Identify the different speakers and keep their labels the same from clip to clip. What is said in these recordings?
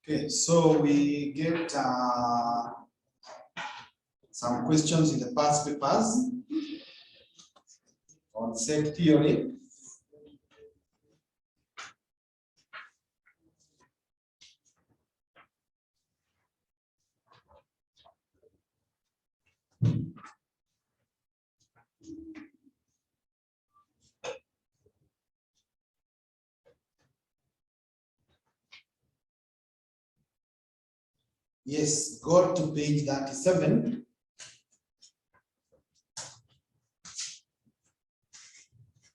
Speaker 1: Okay, so we get some questions in the past papers on set theory. Yes, go to page 37.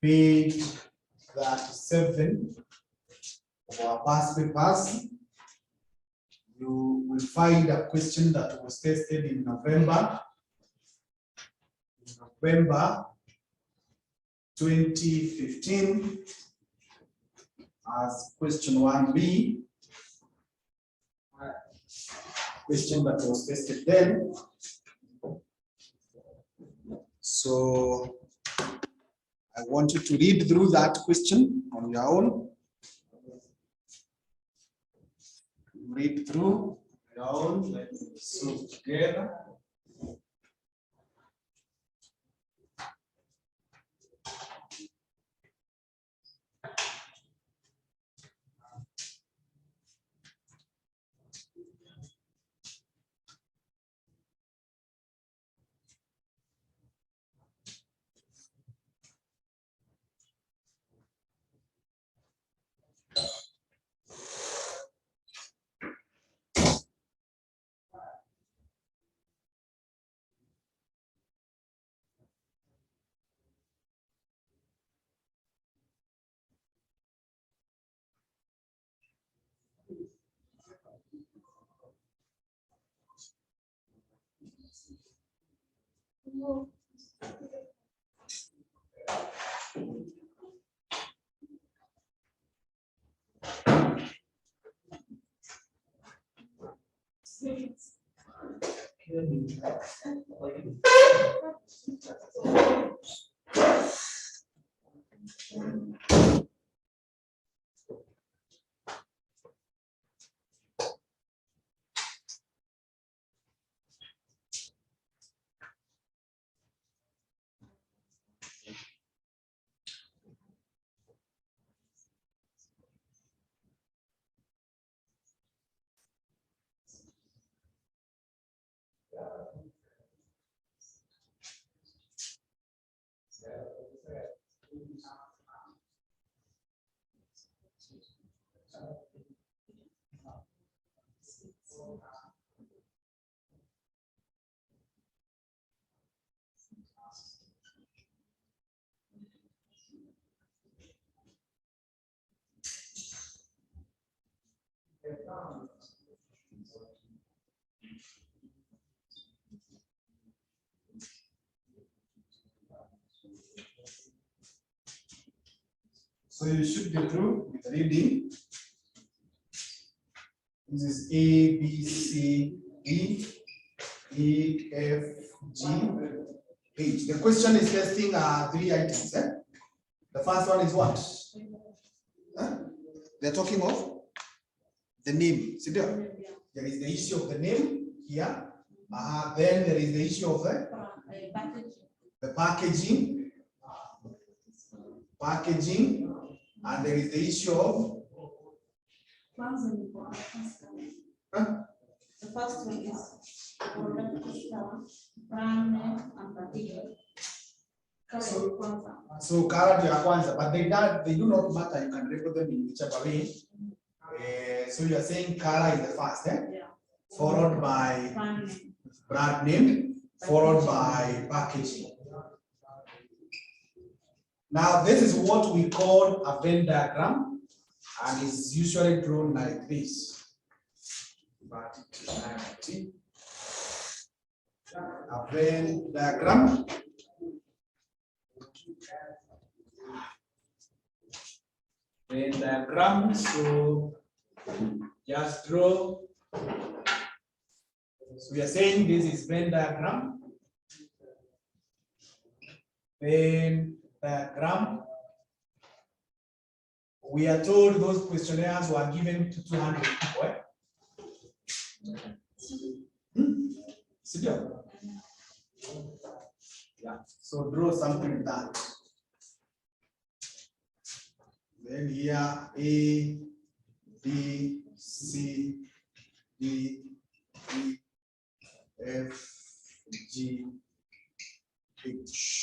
Speaker 1: Page 37 of our past papers. You will find a question that was tested in November 2015 as question 1B. Question that was tested then. So I want you to read through that question on your own. Read through your own. Let's solve together. So you should be through with reading. This is A, B, C, D, E, F, G, H. The question is testing 3 items. The first one is what? They're talking of the name. See there? There is the issue of the name here. Then there is the issue of the packaging, and there is the issue of
Speaker 2: the first one is brand name and particular.
Speaker 1: So color ya kwanza, but they do not matter. You can record them in whichever way. So you are saying color is the first,
Speaker 2: Yeah.
Speaker 1: Followed by brand name, followed by packaging. Now this is what we call a Venn diagram, and it's usually drawn like this. A Venn diagram. Venn diagram. So just draw. So we are saying this is Venn diagram. Venn diagram. We are told those questionnaires were given to 200 people. Sindio? Yeah. So draw something like that. Then here A, B, C, D, E, F, G, H.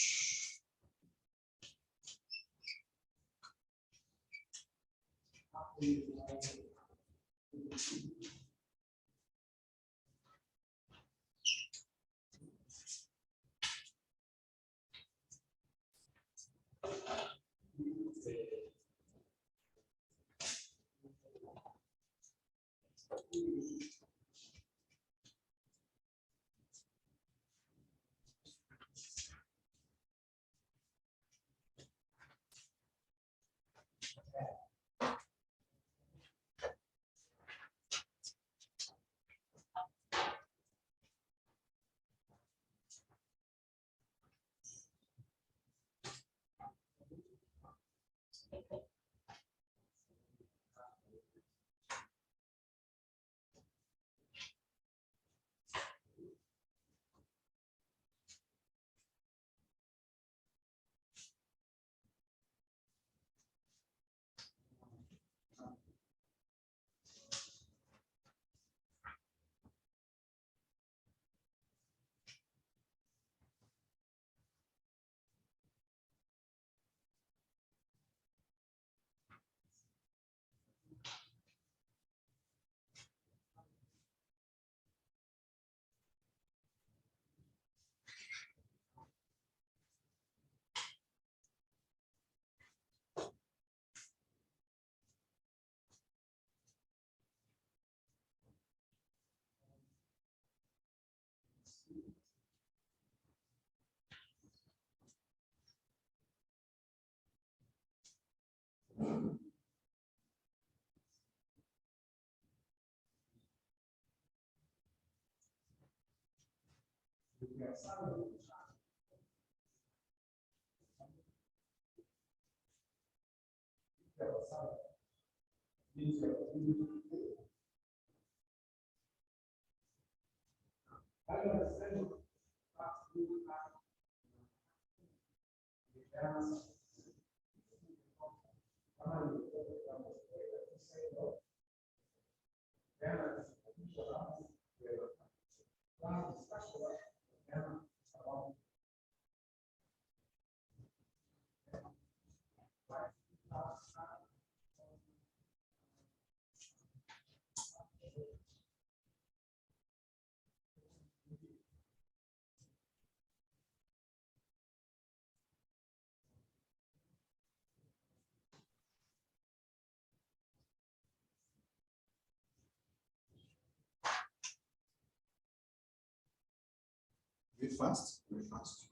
Speaker 1: Very fast, very fast.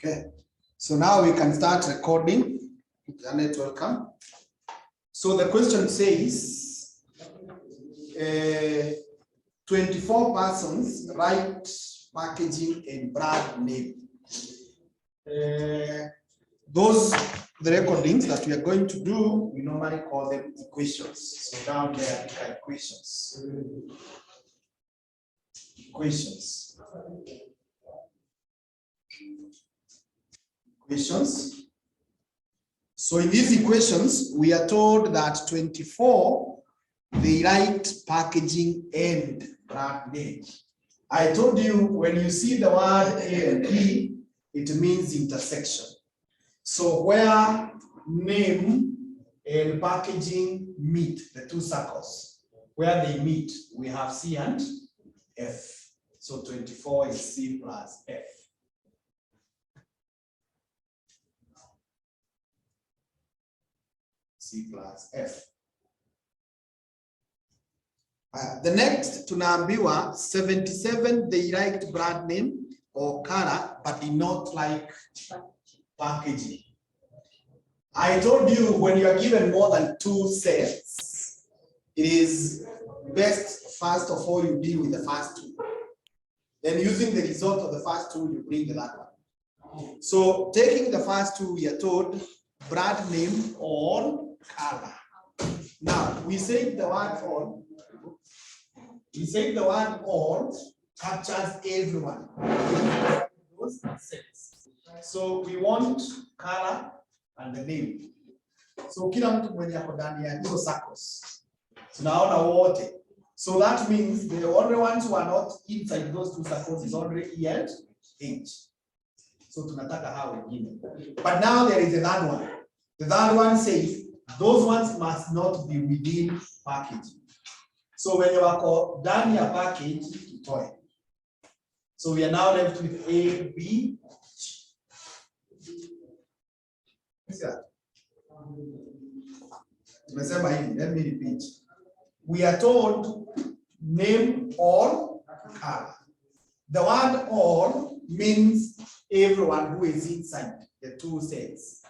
Speaker 1: Okay, so now we can start recording. Janet, welcome. So the question says, 24 persons write packaging and brand name. Those, the recordings that we are going to do, we normally call them equations. So down there, we got equations. Equations. Equations. So in these equations, we are told that 24, they write packaging and brand name. I told you when you see the word A and B, it means intersection. So where name and packaging meet, the two circles, where they meet, we have C and F. So 24 is C plus F. C plus F. The next tunaambiwa 77 they liked brand name or color but did not like packaging. I told you when you are given more than two sets, it is best first of all you deal with the first two. Then using the result of the first two, you bring the that one. So taking the first two, we are told brand name or color. Now we say the word on. We say the word on captures everyone. Those sets. So we want color and the name. So kila mtu mwenye ako ndani ya hizo circles. Tunaona wote. So that means the only ones who are not inside those two circles is only E and H. So tunataka hao wengine. But now there is a third one. The third one says those ones must not be within package. So when you are ndani ya package, tutoe. So we are now left with A, B, G. Tumesema hivi, let me repeat. We are told name all color. The word all means everyone who is inside the two sets.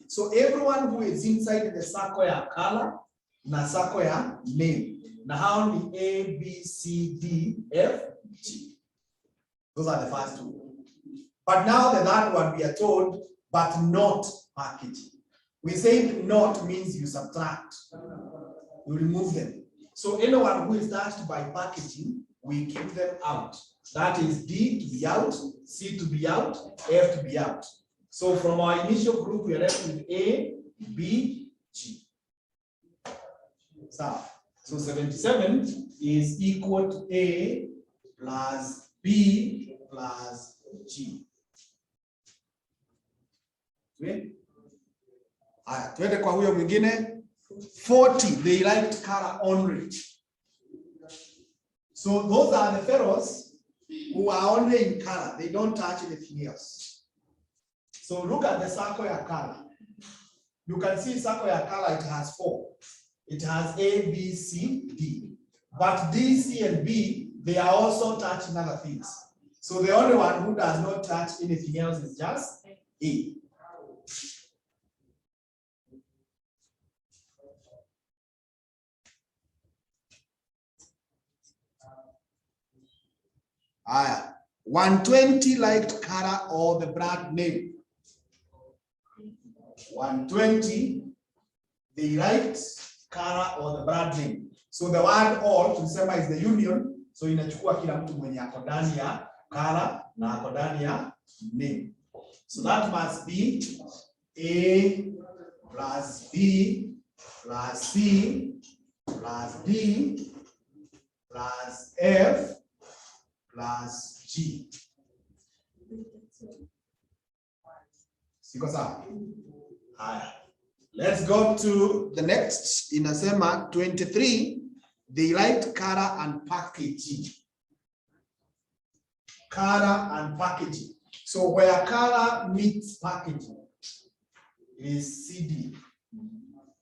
Speaker 1: So everyone who is inside the circle ya color na circle ya name. Na how ni A, B, C, D, F, G. Those are the first two. But now the third one we are told, but not packaging. We say not means you subtract. You remove them. So anyone who is touched by packaging, we keep them out. That is D to be out, C to be out, F to be out. So from our initial group, we are left with A, B, G. So 77 is equal to A plus B plus G. Tuende kwa huyo mwingine. 40, they liked color only. So those are the fellows who are only in color. They don't touch anything else. So look at the circle ya color. You can see circle ya color, it has 4. It has A, B, C, D. But D, C, and B, they are also touching other things. So the only one who does not touch anything else is just A. Aya, 120 liked color or the brand name. 120, they liked color or the brand name. So the word all tulisema is the union. So inachukua kila mtu mwenye ako ndani ya color na ako ndani ya name. So that must be A plus B plus C plus D plus F plus G. Siko sawa? Haya. Let's go to the next. Inasema 23, they liked color and packaging. Color and packaging. So where color meets packaging is CD.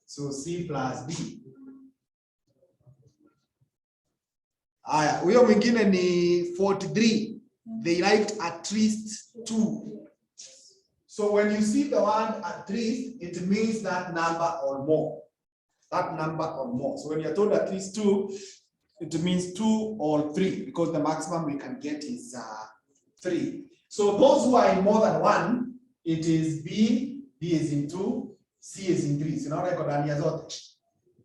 Speaker 1: So C plus D. Aya, huyo mwingine ni 43. They liked at least 2. So when you see the word at least, it means that number or more. That number or more. So when you're told at least 2, it means 2 or 3, because the maximum we can get is 3. So those who are in more than 1, it is B, B is in 2, C is in 3. So now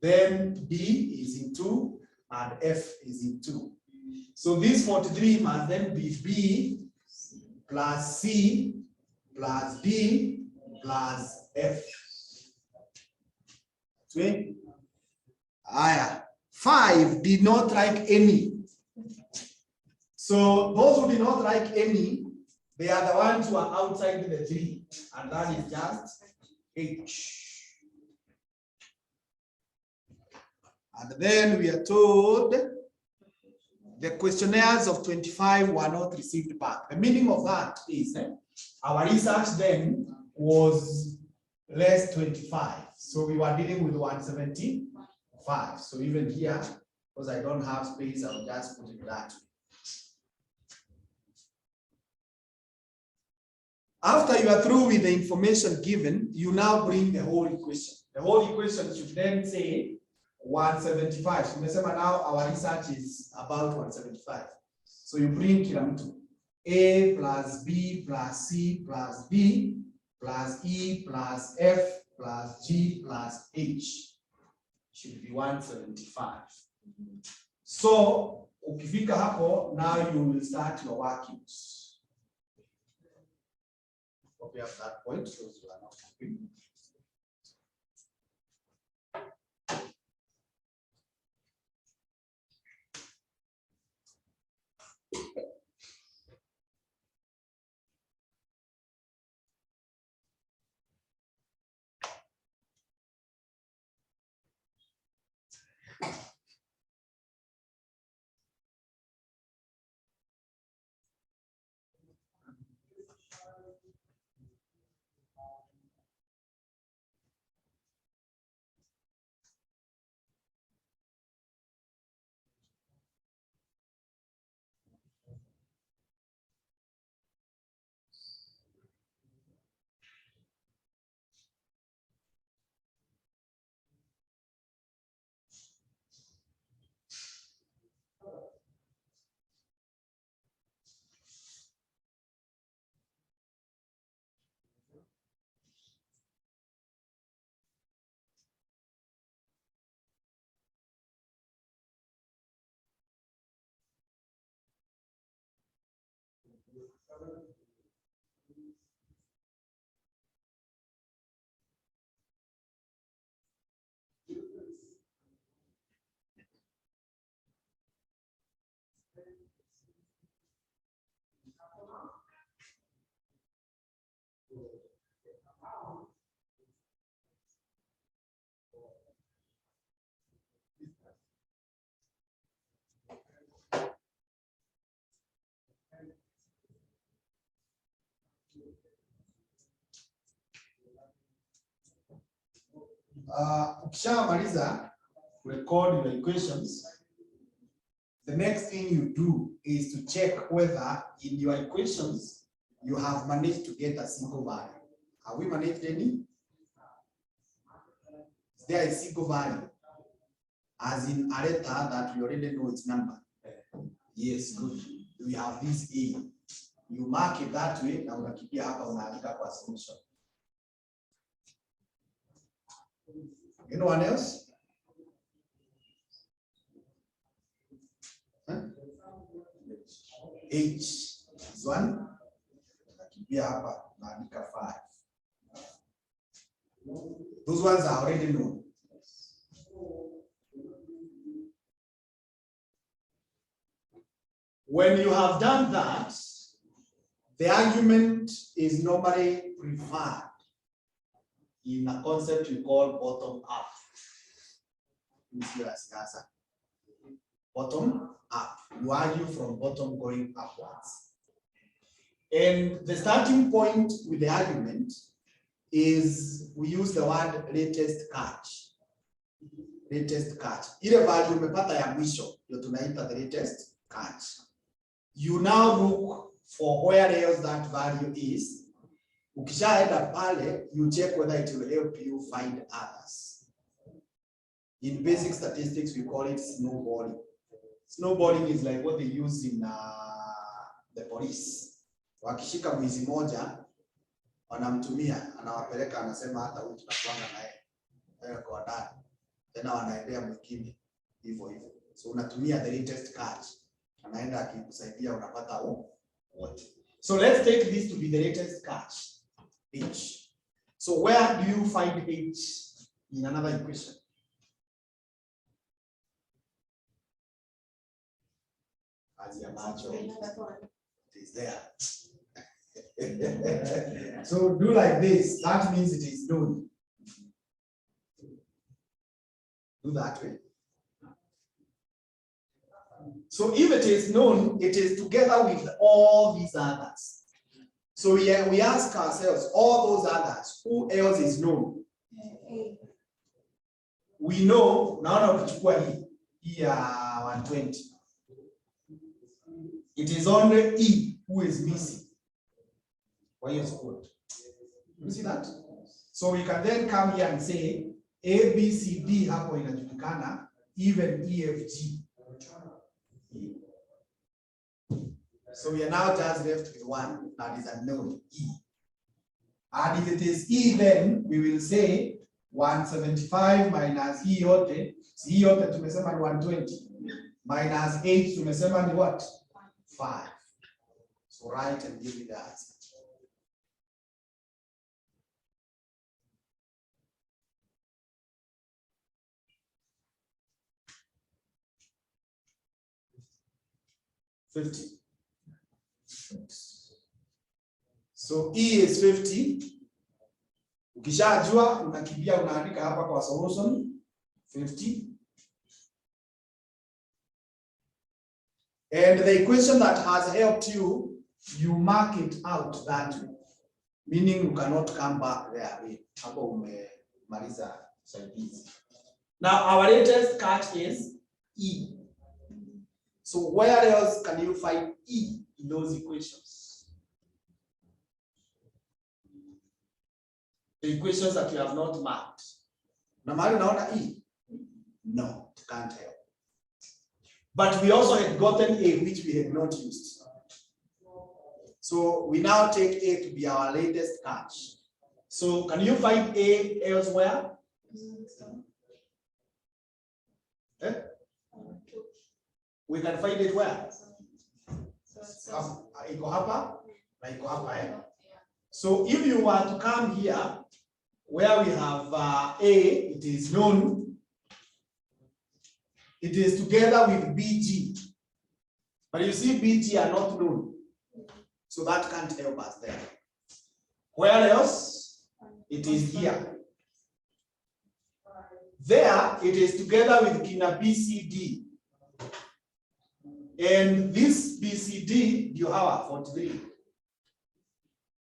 Speaker 1: then D is in 2 and F is in 2. So this 43 must then be B plus C plus D plus F. 5 did not like any. So those who did not like any, They are the ones who are outside the 3, and that is just H. And then we are told the questionnaires of 25 were not received back. The meaning of that is our research then was less 25. So we were dealing with 175. So even here, because I don't have space, I'll just put it that way. After you are through with the information given, you now bring the whole equation. The whole equation should then say 175. So now our research is about 175. So you bring kila mtu. A plus B plus C plus D plus E plus F plus G plus H should be 175. So ukifika hapo, now you will start your workings. Copy of that point, so you are not copying. Ukishamaliza record your equations, the next thing you do is to check whether in your equations you have managed to get a single value. Have we managed any? Is there a single value? As in a letter that we already know its number. Yes, good. We have this A. You mark it that way, na unakipia hapa unaandika kwa solution. Anyone else? Huh? H is 1. Unakipia hapa unaandika 5. Those ones are already known. When you have done that, the argument is normally preferred in a concept we call bottom up. Bottom up. You argue from bottom going upwards. And the starting point with the argument is we use the word latest catch. Latest catch. Ile value umepata ya mwisho ndio tunaita the latest catch. You now look for where else that value is. Ukishaenda pale, you check whether it will help you find others. In basic statistics, we call it snowballing. Snowballing is like what they use in the police. Wakishika mwizi moja, wanamtumia, anawapeleka, anasema hata huyu tunakuanga naye kwa ndani. Tena wanaendea mwingine hivyo hivyo. So unatumia the latest catch. Anaenda akikusaidia unapata wote. So let's take this to be the latest catch. H. So where do you find H in another equation? As your natural, it is there. So do like this. That means it is known. Do that way. So if it is known, it is together with all these others. So we ask ourselves, all those others, who else is known? We know, now ukichukua hii ya 120. It is only E who is missing. Why is good? You see that? So we can then come here and say A, B, C, D hapo inajulikana, even E, F, G. So we are now just left with one that is unknown, E. And if it is E, then we will say 175 minus E yote. E yote tumesema ni 120. Minus 8 tumesema ni what? 5. So write and give me the answer. So E is 50. Ukishajua unakimbia unaandika hapa kwa solution 50. And the equation that has helped you, you mark it out that way. Meaning you cannot come back there. Hapo umemaliza saidizi. Now our latest catch is E. So where else can you find E in those equations? The equations that you have not marked. Na mahali unaona E? No, it can't help. But we also had gotten A, which we had not used. So we now take A to be our latest catch. So can you find A elsewhere? Eh? We can find it where? Iko hapa na iko hapa, eh? So if you were to come here, where we have A, it is known. It is together with BG. But you see BG are not known. So that can't help us there. Where else? It is here. There, it is together with Kina BCD. And this BCD, you have 43.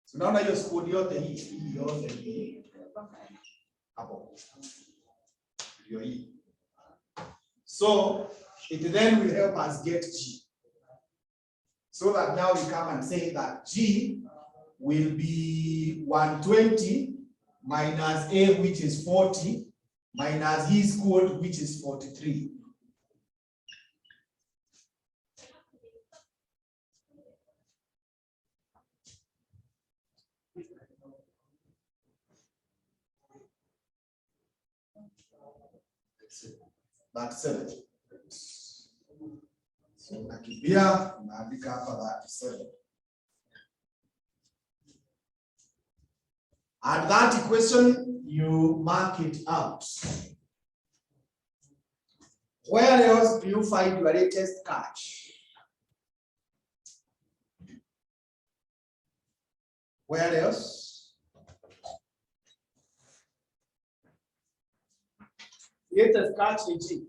Speaker 1: So now you score yote hii yote hii. Hapo. So it then will help us get G. So that now we come and say that G will be 120 minus A, which is 40, minus E squared, which is 43. That's 7. So nakimbia naandika hapa that 7. And that equation you mark it out. Where else do you find your latest catch? Where else? Latest catch in G.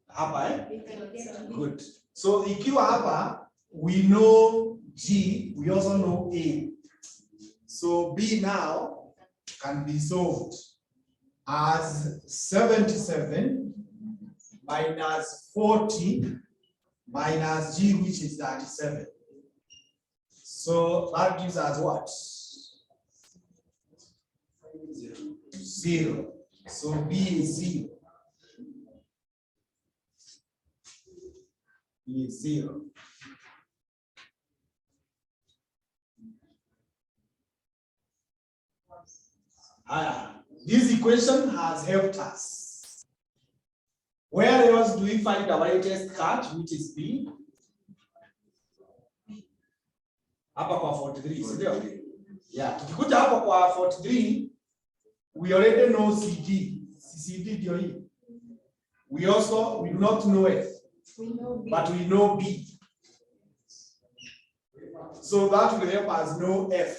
Speaker 1: Hapa, eh? Good. So ikiwa hapa, we know G, we also know A. So B now can be solved as 77 minus 40 minus G, which is 37. So that gives us what? 0. So B is 0. B is 0. This equation has helped us. Where else do we find our latest catch, which is B? Hapa kwa 43, sindio? Yeah, tukikuja hapa kwa 43, we already know CD. CD ndio hii. We do not know F.
Speaker 2: We know B.
Speaker 1: but we know B. So that will help us know F.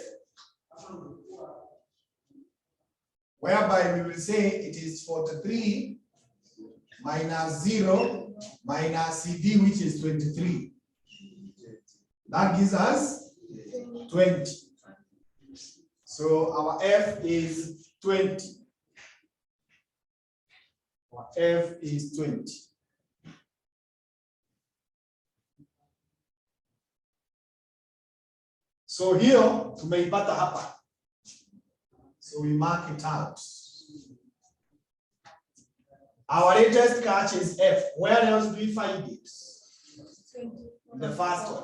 Speaker 1: Whereby we will say it is 43 minus 0 minus CD, which is 23. That gives us 20. So our F is 20. Our F is 20. So here, tumeipata hapa. So we mark it out. Our latest catch is F. Where else do we find it? The first one.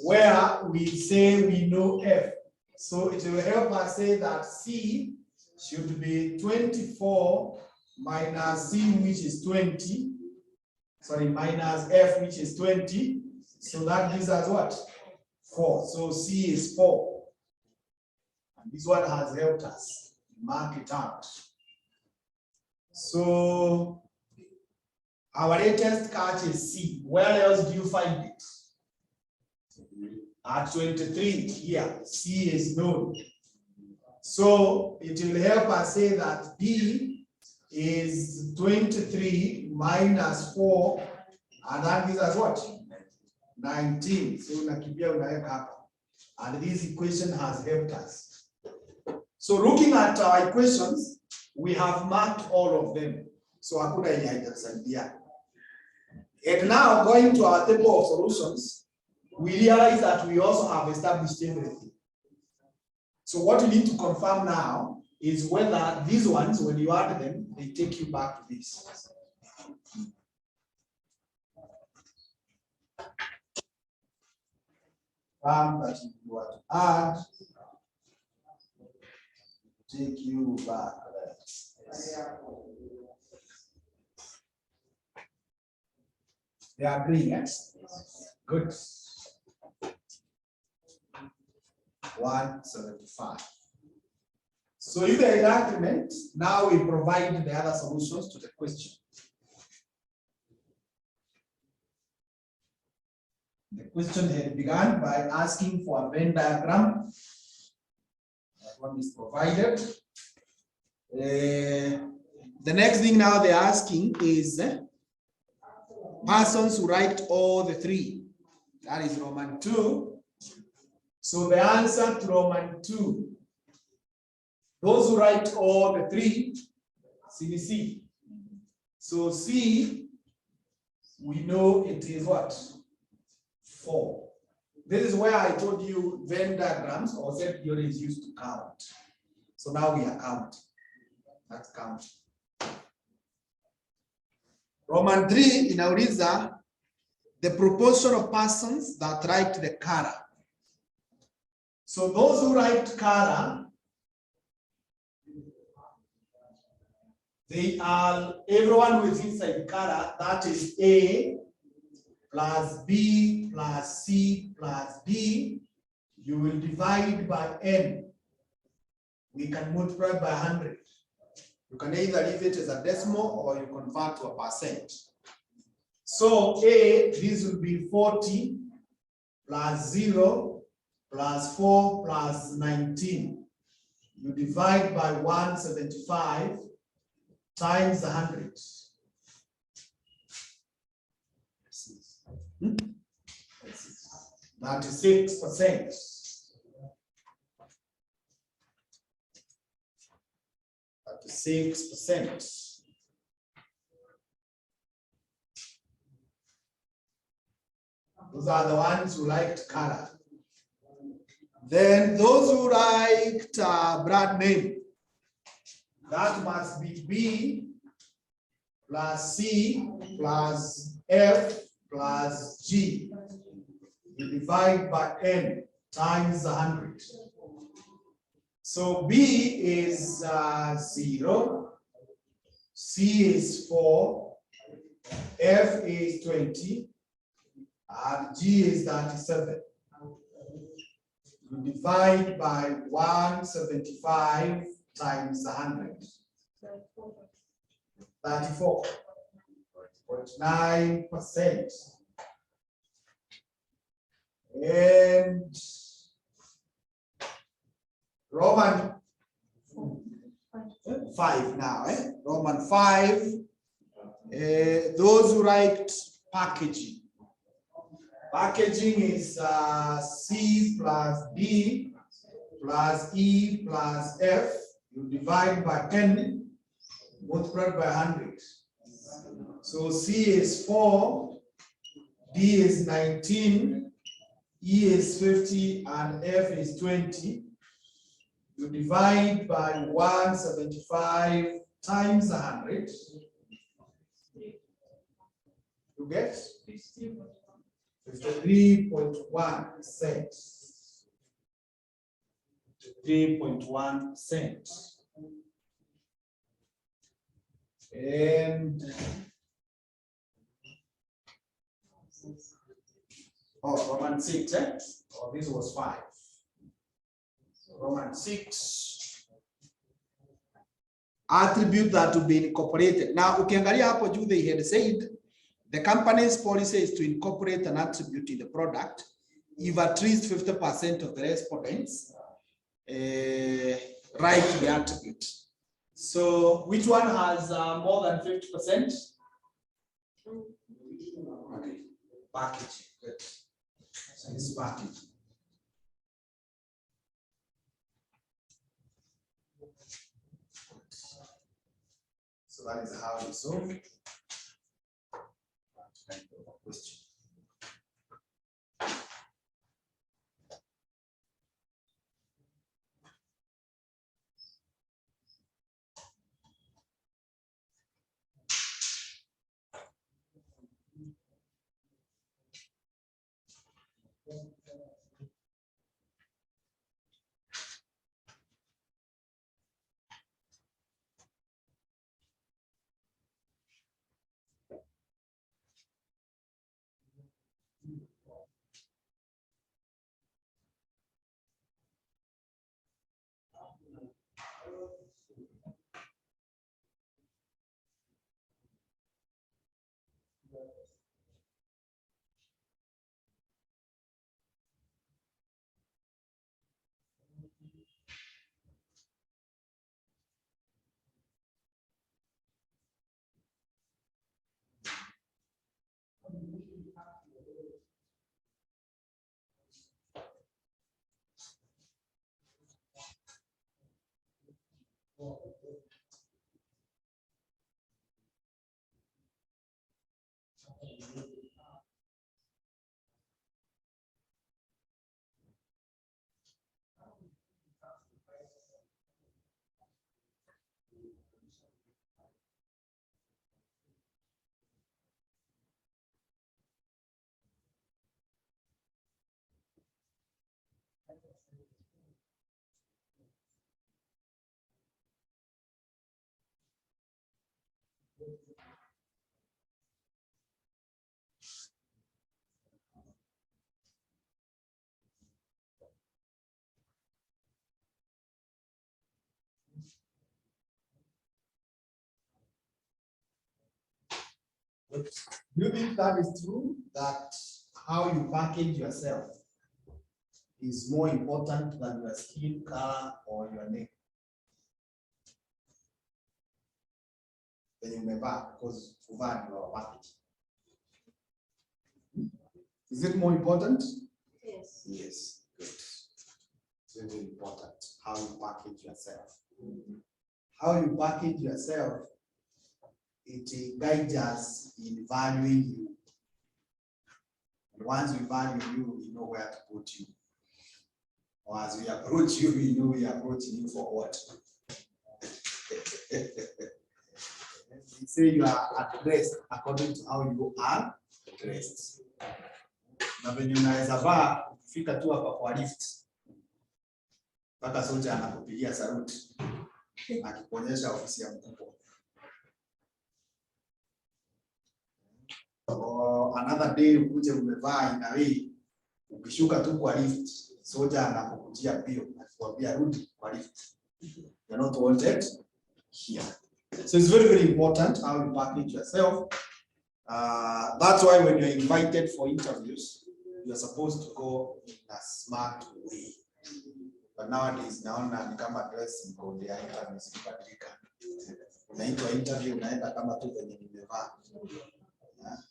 Speaker 1: Where we say we know F. So it will help us say that C should be 24 minus C, which is 20. Sorry, minus F, which is 20. So that gives us what? 4. So C is 4. And this one has helped us mark it out. So our latest catch is C. Where else do you find it? At 23 here, C is known. So it will help us say that D is 23 minus 4, and that gives us what? 19. So unakimbia unaweka hapa. And this equation has helped us. So looking at our equations, we have marked all of them. So hakuna yenye haijasaidia. And now going to our table of solutions, we realize that we also have established everything. So what we need to confirm now is whether these ones, when you add them, they take you back to this. That you want to add, take you back. They are agreeing, yes? Good. 175. So if there is agreement, now we provide the other solutions to the question. The question had begun by asking for a Venn diagram. That one is provided. The next thing now they're asking is persons who write all the three. That is Roman 2. So the answer to Roman 2, those who write all the three, C. So C, we know it is what? 4. This is where I told you Venn diagrams or set theory is used to count. So now we are counting. That's count. Roman 3 inauliza the proportion of persons that write the kara. So those who write kara, they are everyone who is inside kara, that is A plus B plus C plus D. You will divide by N. We can multiply by 100. You can either leave it as a decimal or you convert to a percent. So A, this will be 40 plus 0 plus 4 plus 19. You divide by 175 times 100. 96%. 36%. Those are the ones who liked color. Then those who liked brand name, that must be B plus C plus F plus G. You divide by N times 100. So B is 0, C is 4, F is 20, and G is 37. You divide by 175 times 100. 34. 0.9%. And Roman 5 now, Roman 5. Those who liked packaging. Packaging is C plus D plus E plus F. You divide by 10, multiplied by 100. So C is 4, D is 19, E is 50, and F is 20. You divide by 175 times 100. You get 53.1%. 53.1%. And Roman 6, this was 5. Roman 6. Attribute that to be incorporated. Now, ukiangalia hapo juu, they had said the company's policy is to incorporate an attribute in the product if at least 50% of the respondents write the attribute. So, which one has more than 50%? Okay. Packaging. Good. So it's packaging. So that is how you solve it. Question. Do you think that is true, that how you package yourself is more important than your skin color or your name? Then you may buy because you your package. Is it more important?
Speaker 2: Yes.
Speaker 1: Yes, good. It's very important how you package yourself. How you package yourself, it guides us in valuing you. And once we value you, we know where to put you. Or as we approach you, we know we are approaching you for what? We say you are addressed according to how you are dressed. Na venye unaweza vaa ukifika tu hapa kwa lift mpaka soja anakupigia saluti akikuonyesha ofisi ya mkubwa. Or another day ukuje umevaa inawei, ukishuka tu kwa lift soja anakukujia bio akikwambia rudi kwa lift. You're not wanted here. So it's very, very important how you package yourself That's why when you're invited for interviews, you're supposed to go in a smart way. But nowadays, naona ni kama dressing code ya interviews kubadilika. Unaitwa interview, unaenda kama tu venye nimevaa.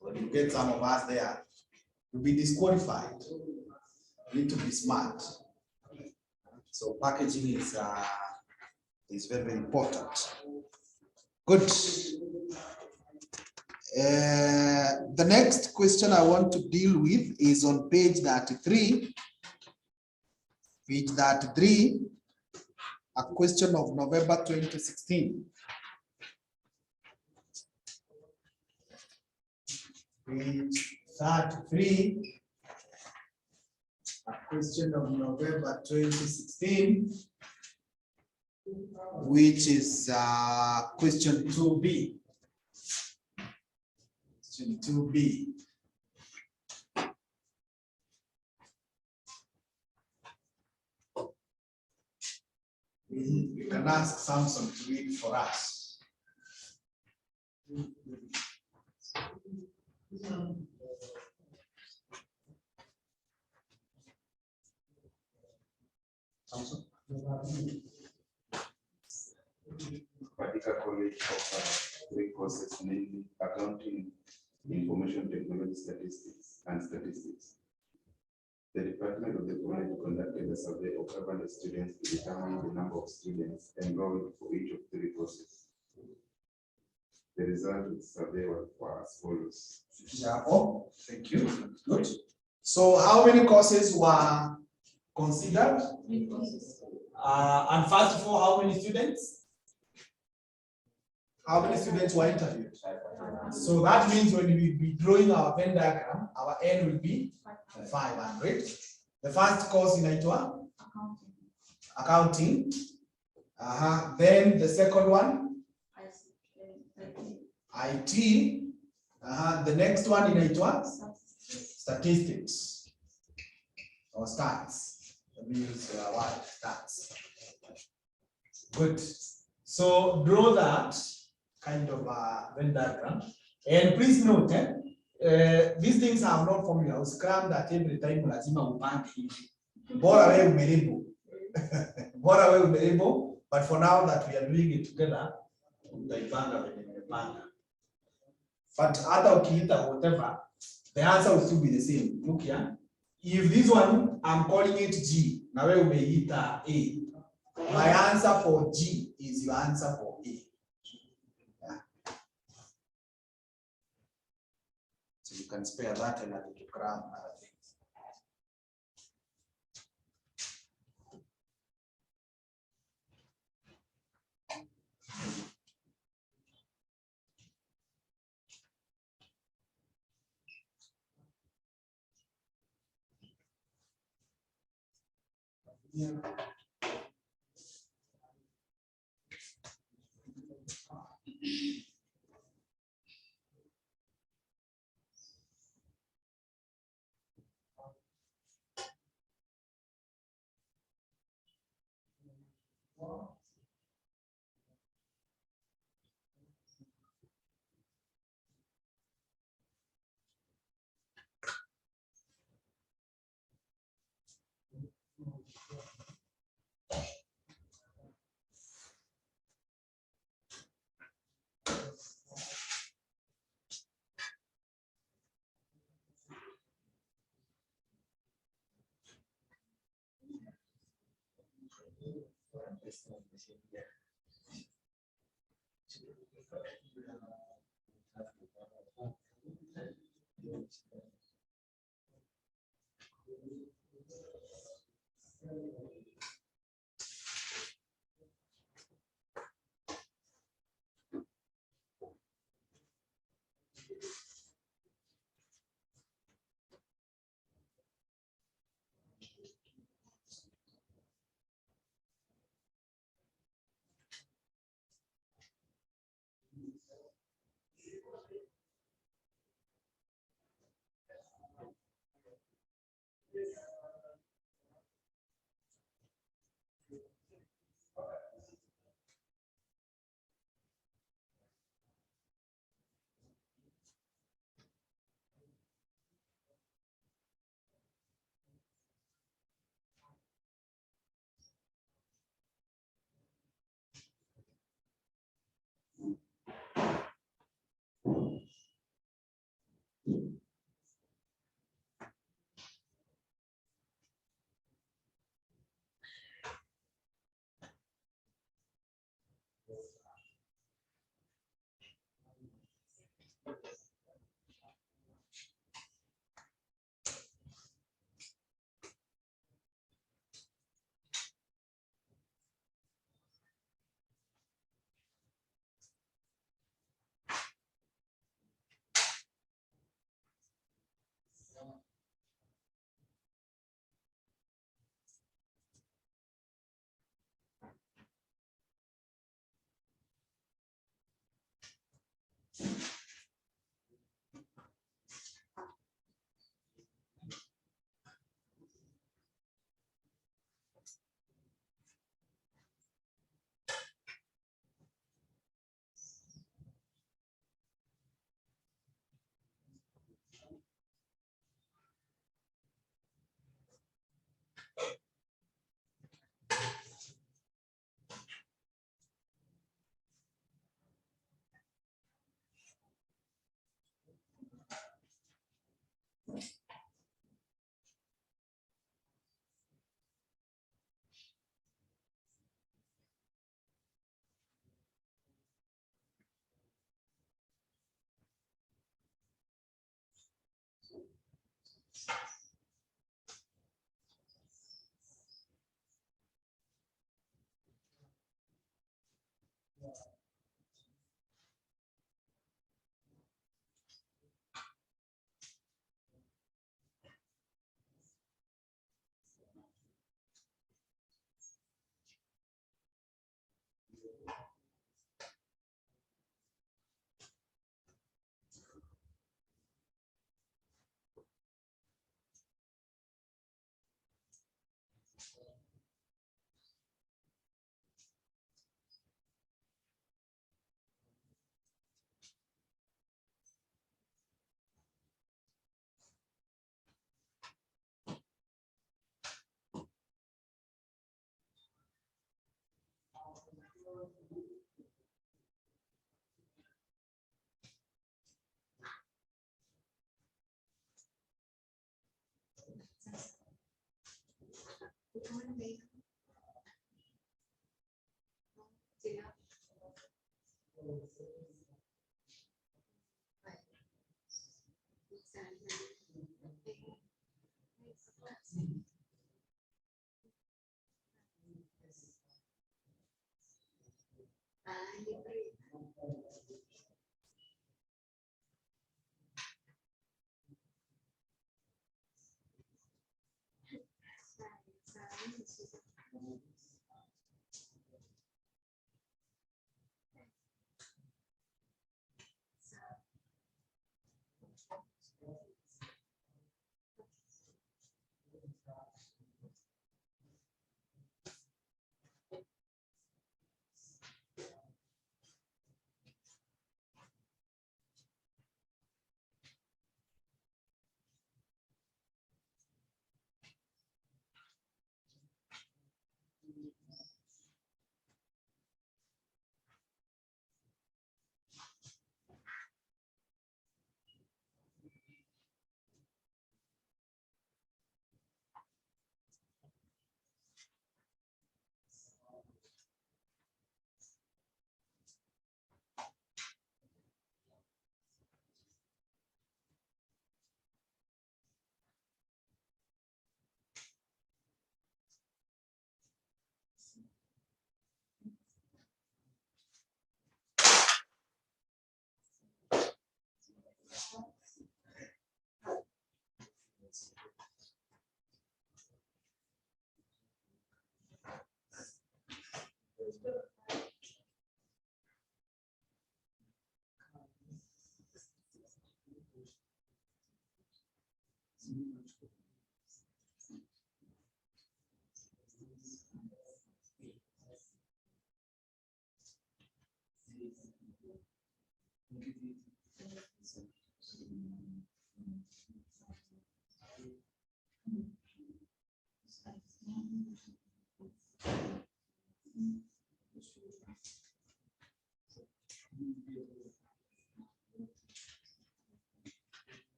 Speaker 1: When you get some of us there, you'll be disqualified. You need to be smart. So packaging is very, very important. Good. The next question I want to deal with is on page 33. Page 33, a question of November 2016. Page 33, a question of November 2016, which is question 2B. Question 2B. We can ask Samson to read for us. Samson?
Speaker 3: Particular college offers 3 courses, namely accounting, information technology, statistics, and statistics. The department of the college conducted a survey of 500 students to determine the number of students enrolled for each of 3 courses. The result of the survey was as follows.
Speaker 1: Thank you. Good. So, how many courses were considered?
Speaker 2: 3 courses.
Speaker 1: And first of all, how many students? How many students were interviewed? So that means when we be drawing our Venn diagram, our N will be 500. The first course in accounting. Then the second one, IT. The next one in statistics or stats. Let me use word stats. Good. So draw that kind of Venn diagram, and please note, these things have no formula. Scram that every time lazima upange hivi. Bora wewe umelipo. Bora wewe umelipo, but for now that we are doing it together, utaipanga venye nimepanga. But hata ukiita whatever, the answer will still be the same. Look here. If this one, I'm calling it G, na wewe umeita A. My answer for G is your answer for A. Yeah. So you can spare that and add to cram other things. Yeah.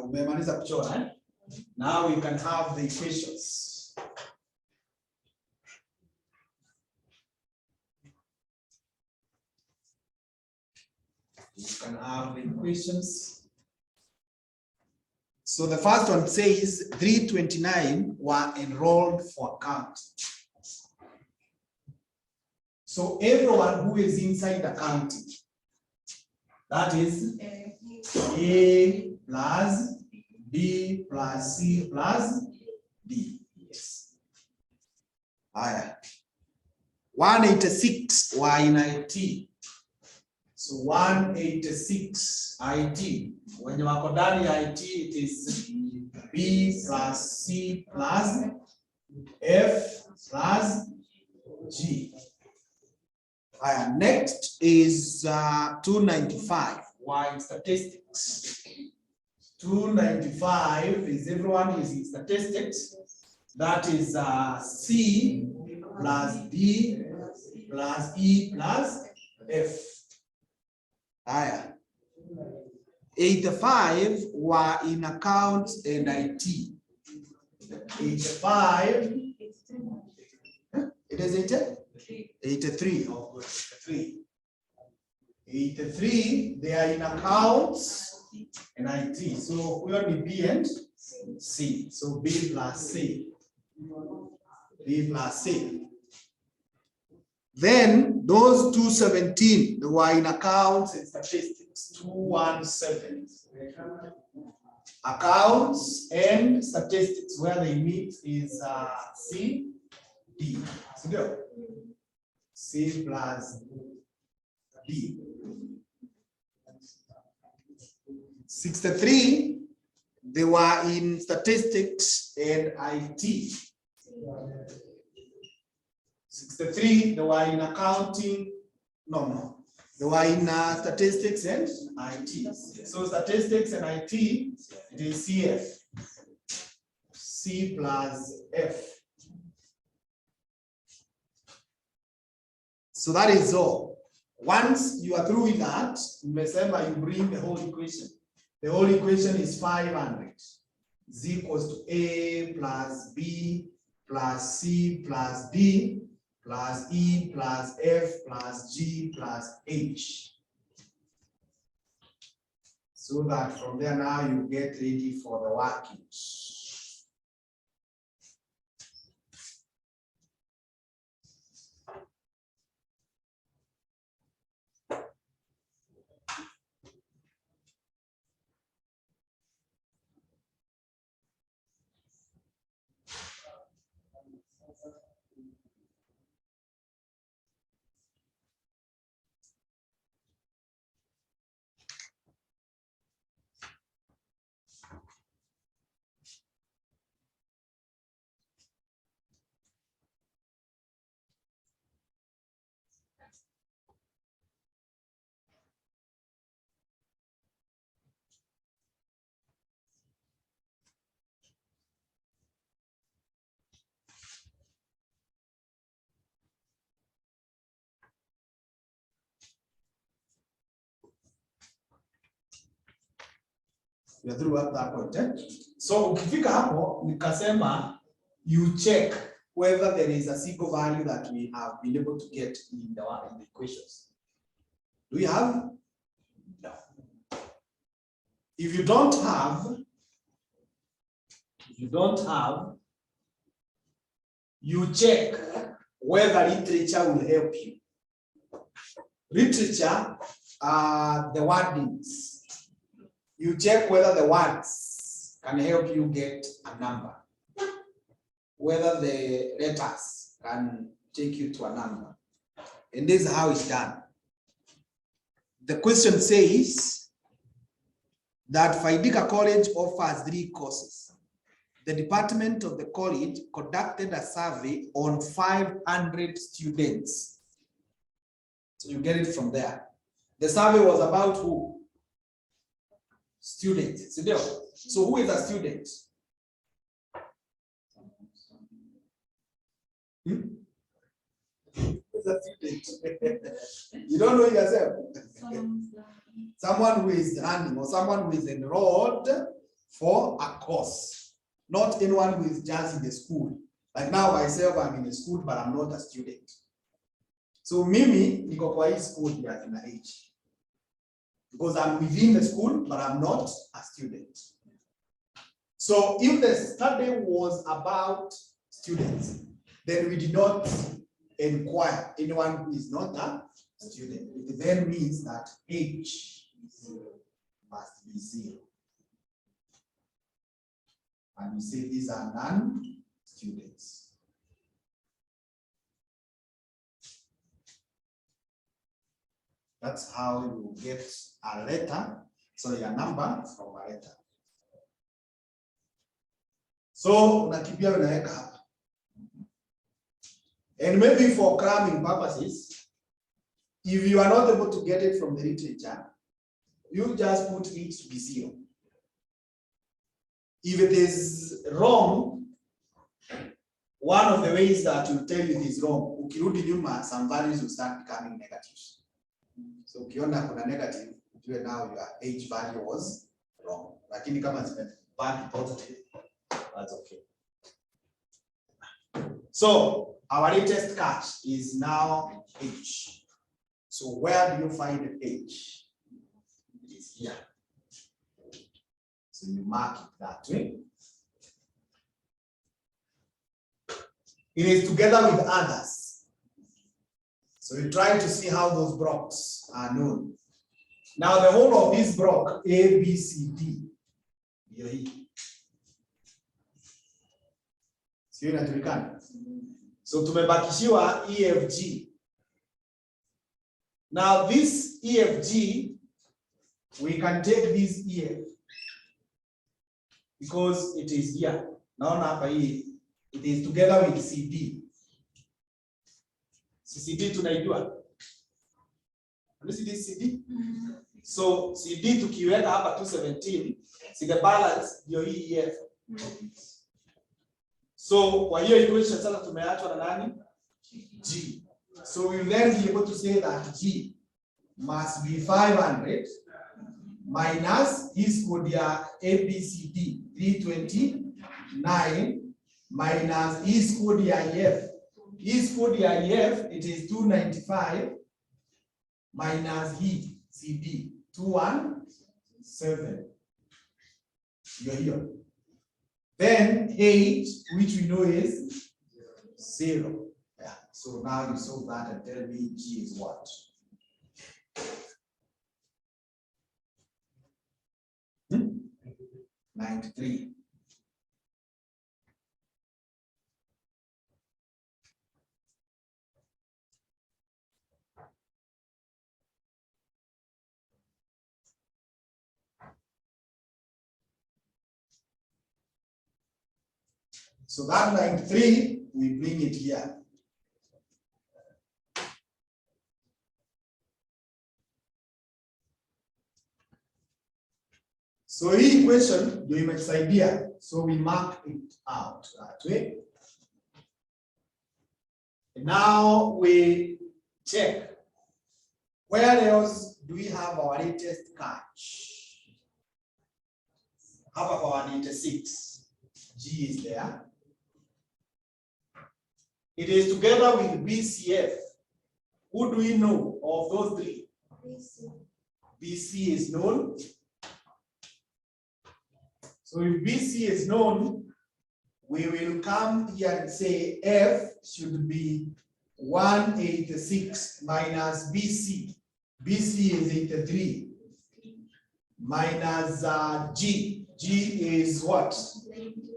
Speaker 1: Umemaliza kuchora, eh? Now we can have the equations. You can have the equations. So the first one says 329 were enrolled for account. So everyone who is inside accounting, that is A plus B plus C plus D. Yes. 186 were in IT. So 186 IT. When you are done IT, it is B plus C plus F plus G. Next is 295. Why in statistics? 295 is everyone who is in statistics. That is C plus D plus E plus F. 85 were in accounts and IT. 85. It is 83. Oh, good. 83. 83, they are in accounts and IT. So we only B and C. So B plus C. B plus C. Then those 217 they were in accounts and statistics. 217. Accounts and statistics, where they meet is C, D. So C plus D. 63, they were in statistics and IT. 63, they were in accounting. No. They were in statistics and IT. So statistics and IT, it is CF. C plus F. So that is all. Once you are through with that, you bring the whole equation. The whole equation is 500 is equals to A plus B plus C plus D plus E plus F plus G plus H. So that from there now you get ready for the workings. We are through at that point. So ukifika hapo nikasema you check whether there is a single value that we have been able to get in the equations. Do you have? No. If you don't have, If you don't have, you check whether literature will help you. Literature are the wordings. You check whether the words can help you get a number, whether the letters can take you to a number. And this is how it's done. The question says that Faidika College offers 3 courses. The department of the college conducted a survey on 500 students. So you get it from there. The survey was about who? Students. So who is a student? Who is a student? You don't know yourself. Someone who is learning or someone who is enrolled for a course. Not anyone who is just in the school. Like now myself, I'm in the school, but I'm not a student. So mimi niko kwa hii school ya kina H. Because I'm within the school, but I'm not a student. So if the study was about students, then we did not inquire anyone who is not a student. It then means that H must be 0. And we say these are non-students. That's how you get a letter, sorry, a number from a letter. So unakimbia unaweka hapa. And maybe for cramming purposes, if you are not able to get it from the literature, you just put it to be 0. If it is wrong, one of the ways that will tell you it is wrong, ukirudi nyuma, some values will start becoming negative. So ukiona kuna negative, ujue now your H value was wrong. Lakini kama zimebaki positive, that's okay. So our latest catch is now H. So where do you find H? It is here. So you mark it that way. It is together with others. So you try to see how those blocks are known. Now the whole of this block, A, B, C, D. Sio inajulikana. So tumebakishiwa E, F, G. Now this E, F, G, we can take this E, F because it is here. Naona hapa hii, it is together with CD. CD tunaijua. This is CD. So CD tukiweka hapa 217, see the balance ndio hii EF. So kwa hiyo equation sasa tumeachwa na nani? G. So we will then be able to say that G must be 500 minus his code ya ABCD 329 minus his code ya EF. His code ya EF, it is 295 minus he CD 217. You're here. Then H, which we know is 0. Yeah. So now you solve that and tell me G is what? Hmm? 93. So that 93, we bring it here. So hii equation ndio imetusaidia. So we mark it out that way. And now we check. Where else do we have our latest catch? How about our 96? G is there. It is together with BCF. Who do we know of those three? BC is known. So if BC is known, we will come here and say F should be 186 minus BC. BC is 83 minus G. G is what?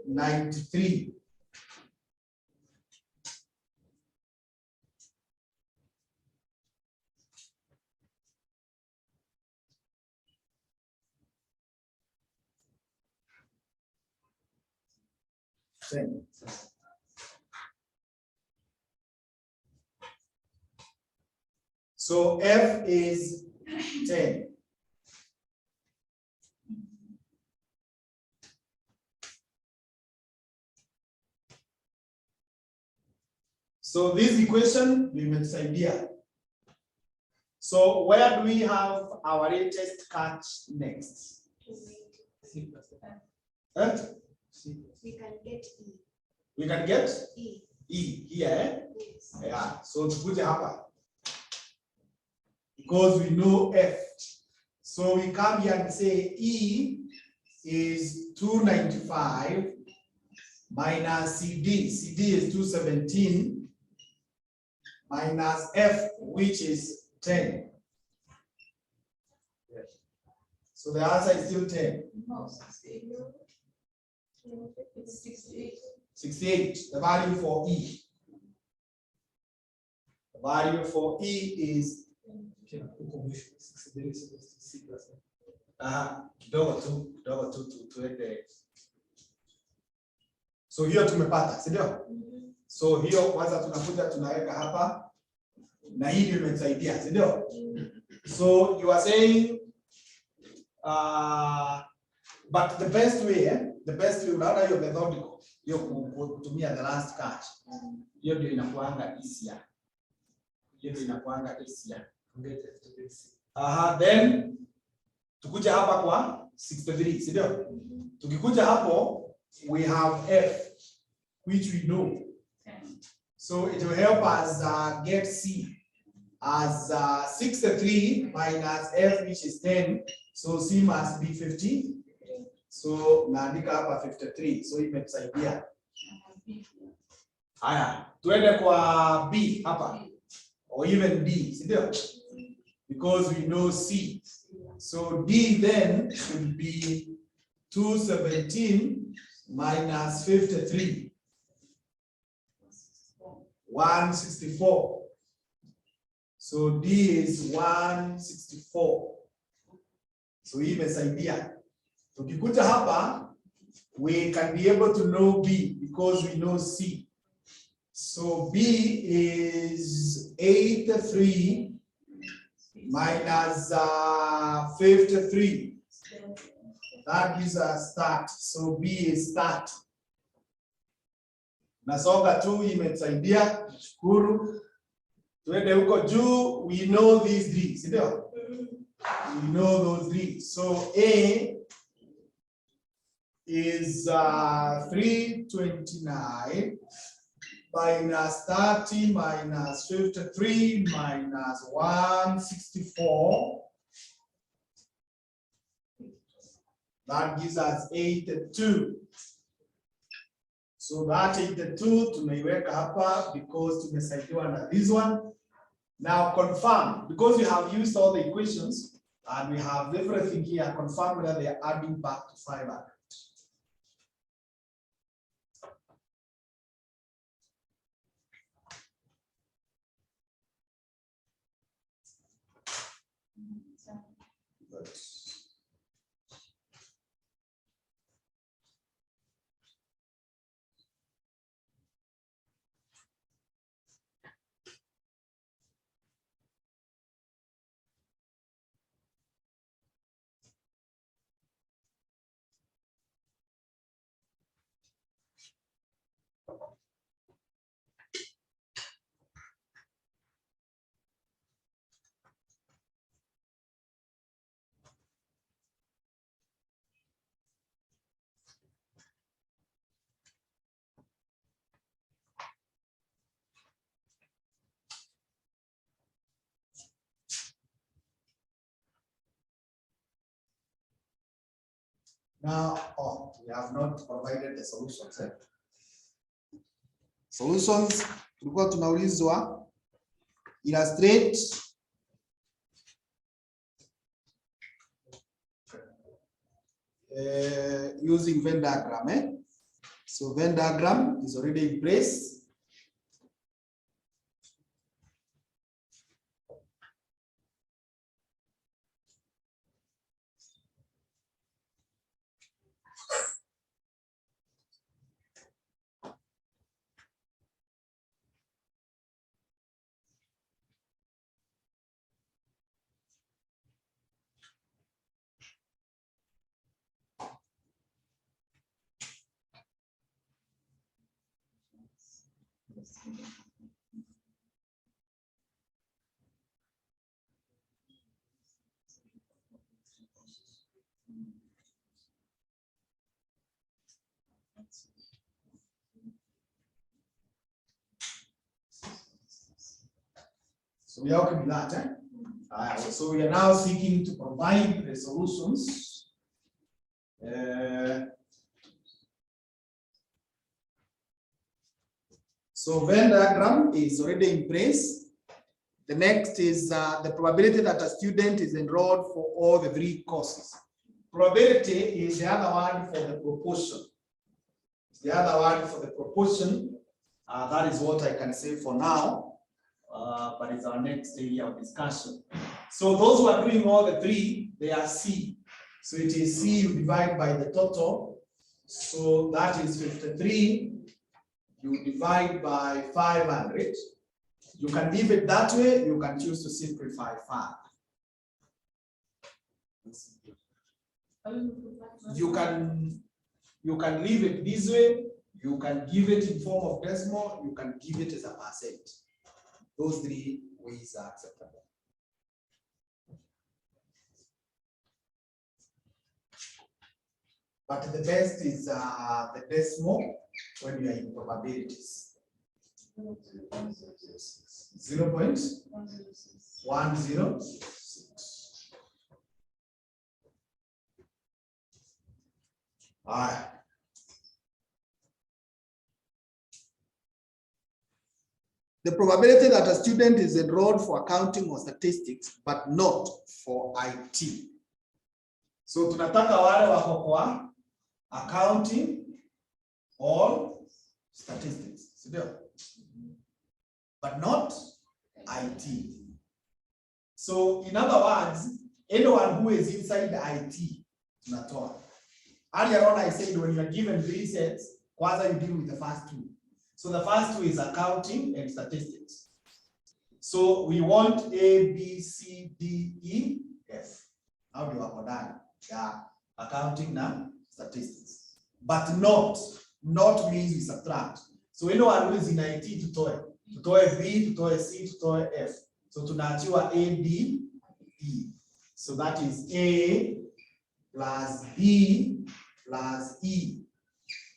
Speaker 1: 93. So F is 10. So this equation we will say here. So where do we have our latest catch next? Huh?
Speaker 2: We can get E.
Speaker 1: We can get
Speaker 2: E.
Speaker 1: E here. Eh?
Speaker 2: Yes.
Speaker 1: Yeah. So tukuje hapa. Because we know F. So we come here and say E is 295 minus CD. CD is 217 minus F, which is 10. So the answer is still 10.
Speaker 2: No, 68. It's 68.
Speaker 1: 68, the value for E. The value for E is kidogo tu tuende. So hiyo tumepata, si ndio? So hiyo kwanza tunakuja tunaweka hapa na hii ndio imetusaidia, si ndio? So you are saying but the best way, unaona hiyo methodical, hiyo kutumia the last catch. Hiyo ndio inakuanga easier. Hiyo ndio inakuanga easier. Then tukuja hapa kwa 63, si ndio? Tukikuja hapo we have F, which we know. So it will help us get C as 63 minus F, which is 10. So C must be 50. So naandika hapa 53. So imetusaidia. Haya, tuende kwa B hapa. Or even D, si ndio? Because we know C. So D then should be 217 minus 53. 164. So D is 164. So hii imesaidia. Tukikuja hapa, we can be able to know B because we know C. So B is 83 minus 53. That gives us that. So B is that. Nasonga tu imetusaidia. Shukuru. Tuende huko juu. We know these three. Si ndio? We know those three. So A is 329 minus 30 minus 53 minus 164. That gives us 82. So that 82 tunaiweka hapa because tumesaidiwa na this one. Now confirm, because we have used all the equations and we have everything here, confirm whether they are adding back to 500. Now, we have not provided the solutions. Solutions tulikuwa tunaulizwa illustrate using Venn diagram. So Venn diagram is already in place. So we are okay with that. So we are now seeking to provide the solutions. So Venn diagram is already in place. The next is the probability that a student is enrolled for all the 3 courses. Probability is the other word for the proportion. The other word for the proportion. That is what I can say for now. But it's our next area of discussion. So those who are doing all the 3, they are C. So it is C, you divide by the total. So that is 53. You divide by 500. You can leave it that way. You can choose to simplify further. You can leave it this way. You can give it in form of decimal. You can give it as a percent. Those 3 ways are acceptable. But the best is the decimal when you are in probabilities. 0.106. All right. The probability that a student is enrolled for accounting or statistics, but not for IT. So tunataka wale wako kwa accounting or statistics, but not IT. So in other words, anyone who is inside IT, tunatoa. Earlier on I said when you are given 3 sets, kwanza you deal with the first 2. So the first 2 is accounting and statistics. So we want A, B, C, D, E, F. How do you work on that? Yeah, accounting now, statistics. But not means we subtract. So anyone who is in IT tutoe B, tutoe C, tutoe F. So tunaachiwa A, B, E. So that is A plus B plus E.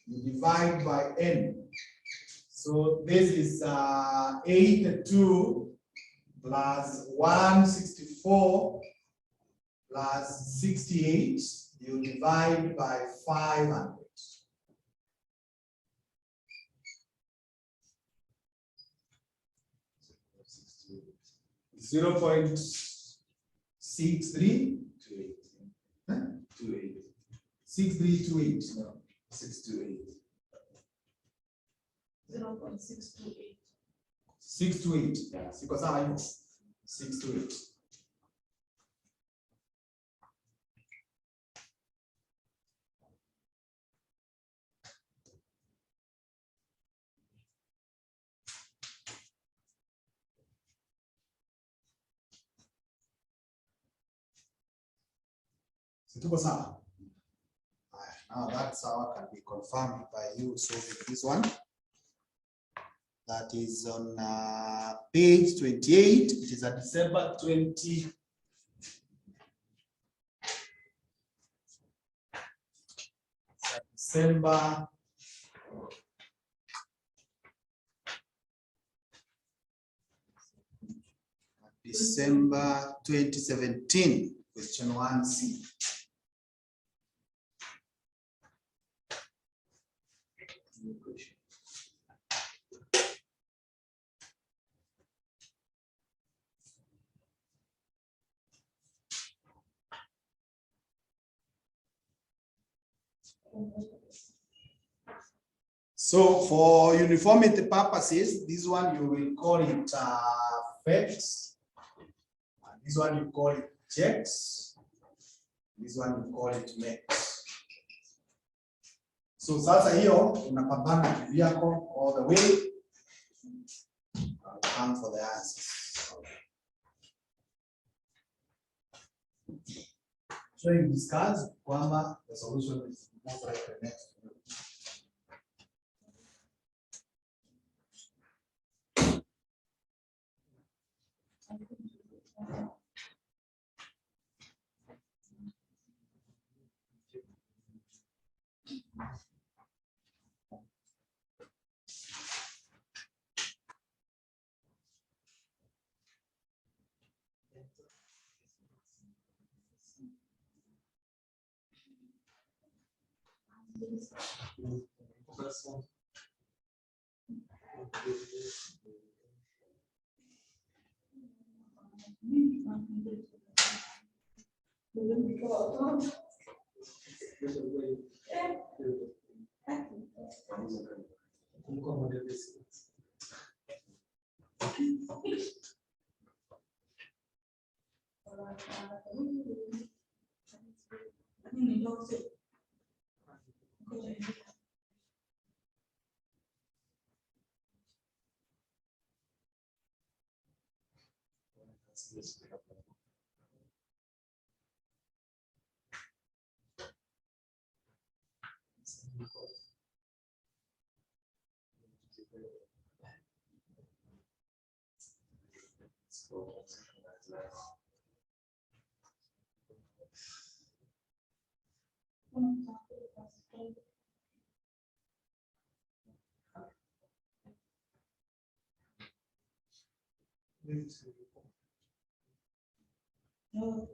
Speaker 1: You divide by N. So this is 82 plus 164 plus 68. You divide by 500. 0.6328. 6328. No. 628.
Speaker 2: 0.628.
Speaker 1: 628. Yeah. Siko sawa hiyo. 628. Tuko sawa. Now that sawa can be confirmed by you solving this one. That is on page 28. It is a December 20. December 2017, question 1C. So for uniformity purposes, this one you will call it facts. This one you call it checks. This one you call it max. So sasa hiyo unapambana kivyako all the way. Come for the answers. So you discuss kwamba the solution is most likely next.
Speaker 2: No.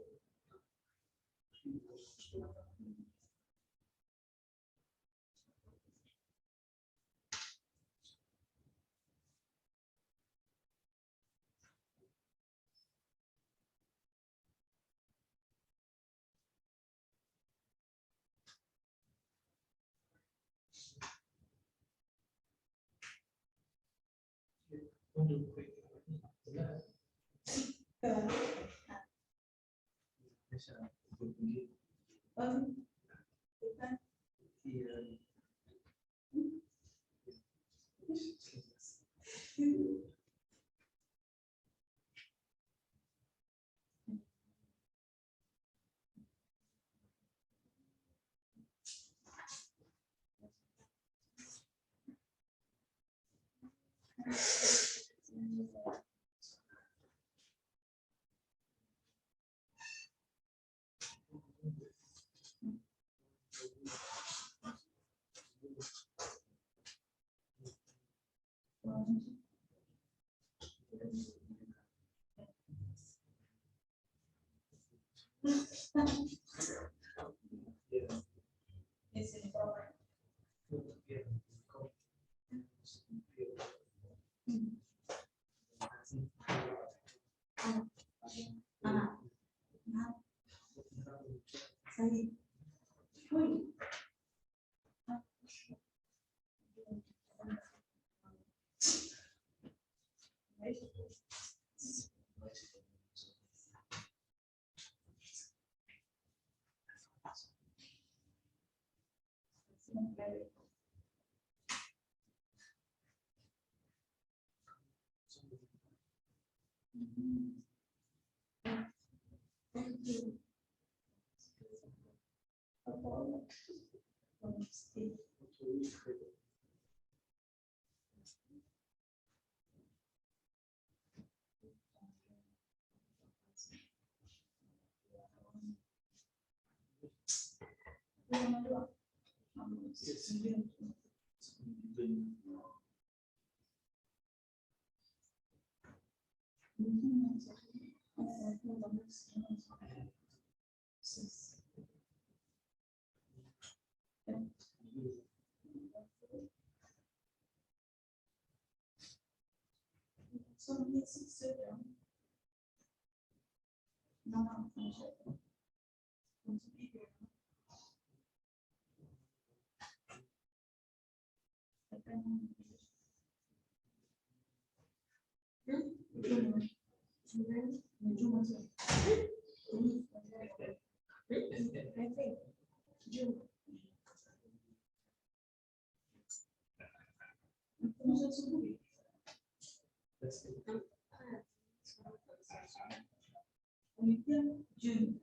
Speaker 2: June.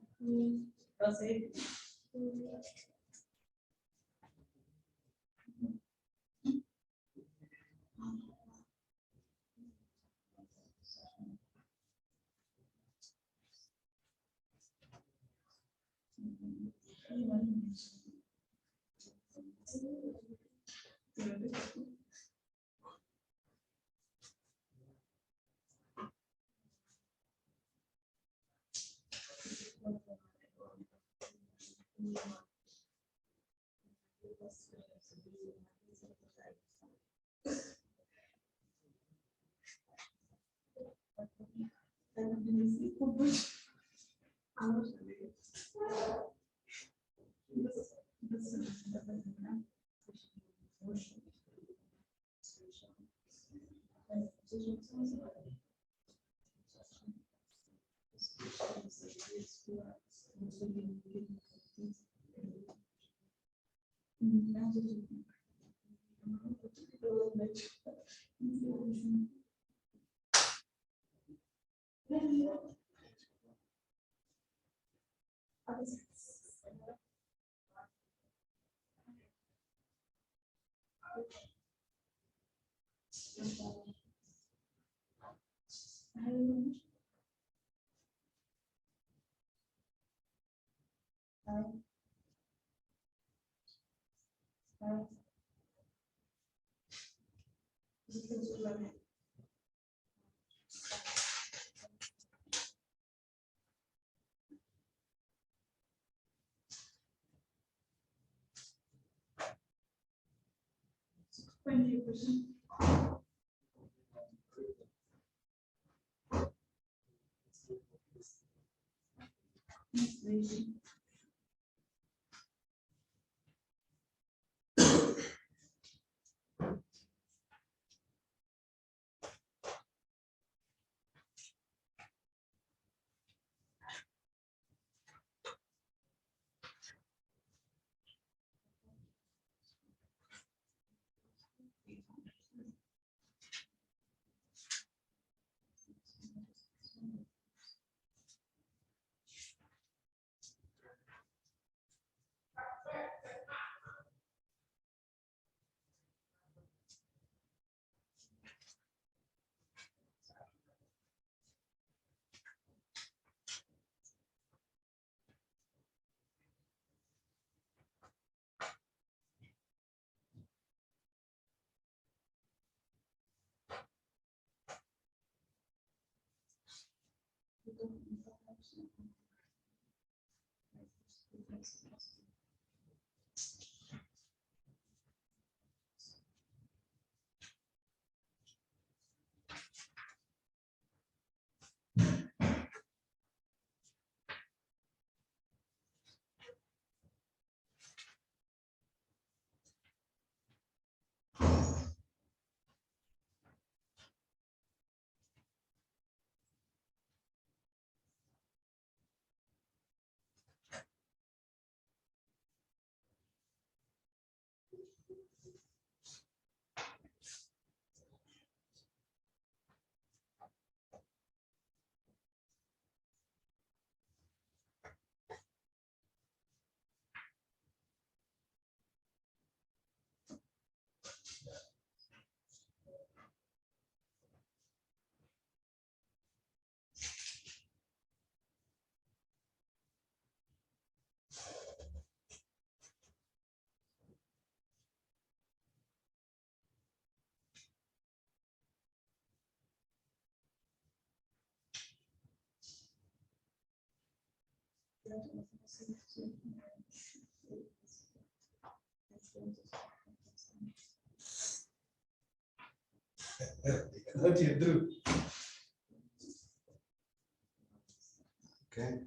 Speaker 1: What do you do? Okay.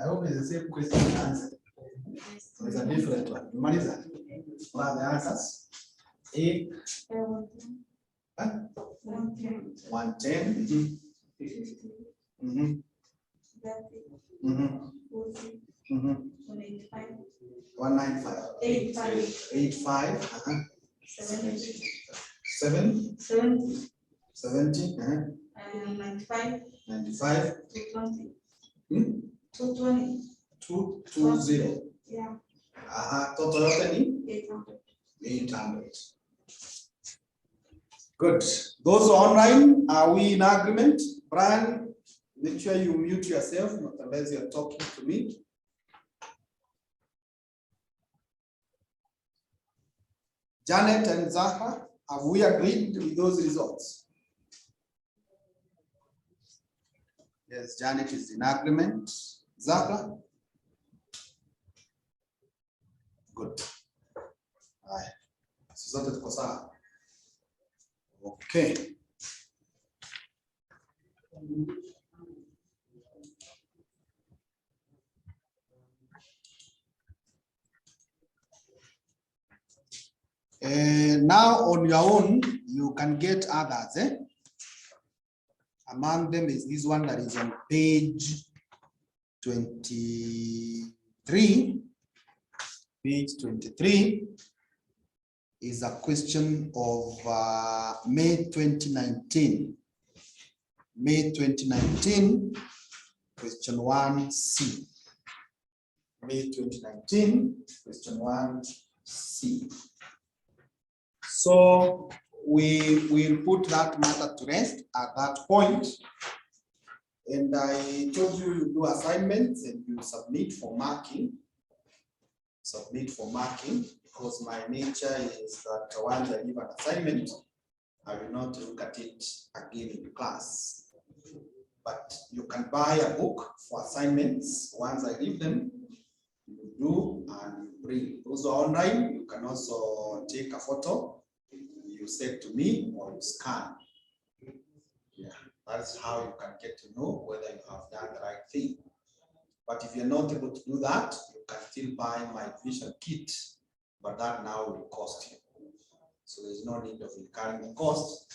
Speaker 1: I hope it's the same question and answer. So it's a different one. Marisa, what are the answers? A 110. Mm-hmm. 195. 85. 70. 95. 220. Yeah. Total opening 800. Good. Those online, are we in agreement? Brian, make sure you mute yourself unless you're talking to me. Janet and Zahra, have we agreed with those results? Yes, Janet is in agreement. Zahra? Good. All right. Okay. Now on your own, you can get others. Among them is this one that is on page 23. Page 23 is a question of May 2019. May 2019, question 1C. May 2019, question 1C. So we will put that matter to rest at that point. And I told you you do assignments and you submit for marking. Submit for marking, because my nature is that once I give an assignment, I will not look at it again in class. But you can buy a book for assignments. Once I give them, you do and you bring. Those are online. You can also take a photo. You say to me or you scan. Yeah, that's how you can get to know whether you have done the right thing. But if you're not able to do that, you can still buy my vision kit, but that now will cost you. So there's no need of incurring the cost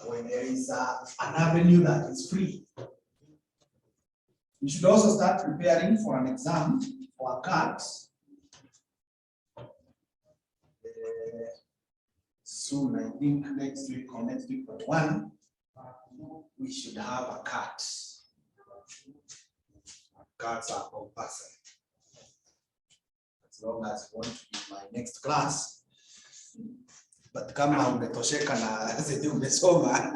Speaker 1: when there is an avenue that is free. You should also start preparing for an exam for a CAT. Soon, I think next week or next week but one, we should have a CAT. Cards are compulsory. As long as you want to be my next class. But kama umetosheka na zenye umesoma,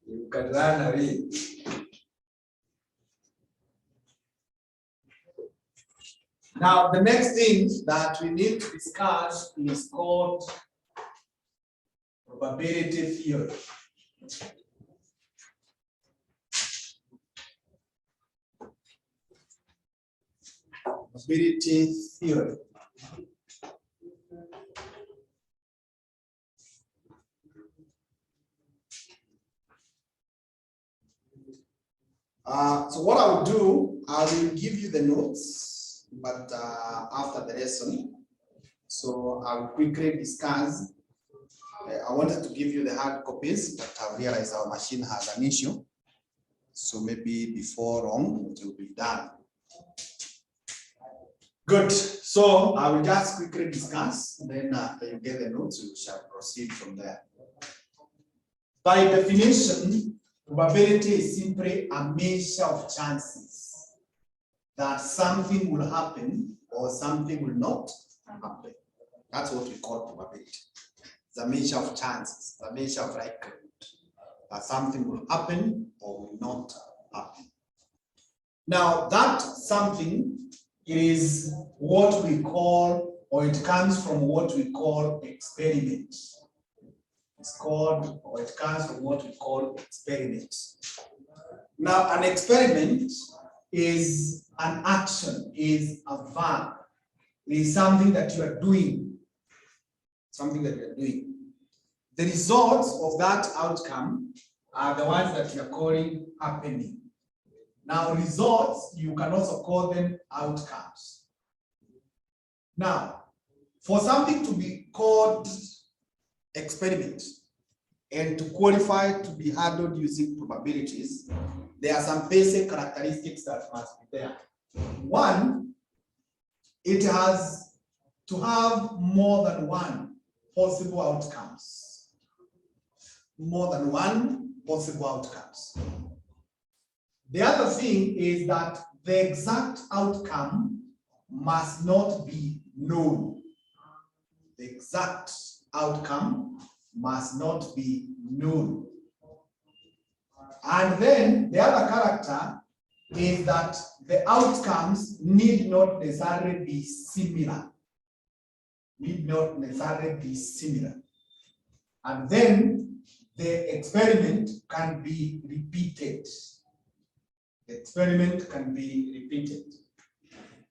Speaker 1: you can run away. Now, the next thing that we need to discuss is called probability theory. Probability theory. So what I will do, I will give you the notes, but after the lesson. So I will quickly discuss. I wanted to give you the hard copies, but I realized our machine has an issue. So maybe before long, it will be done. Good. So I will just quickly discuss, then after you get the notes, we shall proceed from there. By definition, probability is simply a measure of chances that something will happen or something will not happen. That's what we call probability. It's a measure of chances, a measure of likelihood that something will happen or will not happen. Now, that something is what we call, or it comes from what we call experiment. It's called, or it comes from what we call experiment. Now, an experiment is an action, is a verb, is something that you are doing. Something that you are doing. The results of that outcome are the ones that you are calling happening. Now, results, you can also call them outcomes. Now, for something to be called experiment and to qualify to be handled using probabilities, there are some basic characteristics that must be there. One, it has to have more than one possible outcomes. More than one possible outcomes. The other thing is that the exact outcome must not be known. The exact outcome must not be known. And then the other character is that the outcomes need not necessarily be similar. Need not necessarily be similar. And then the experiment can be repeated. The experiment can be repeated.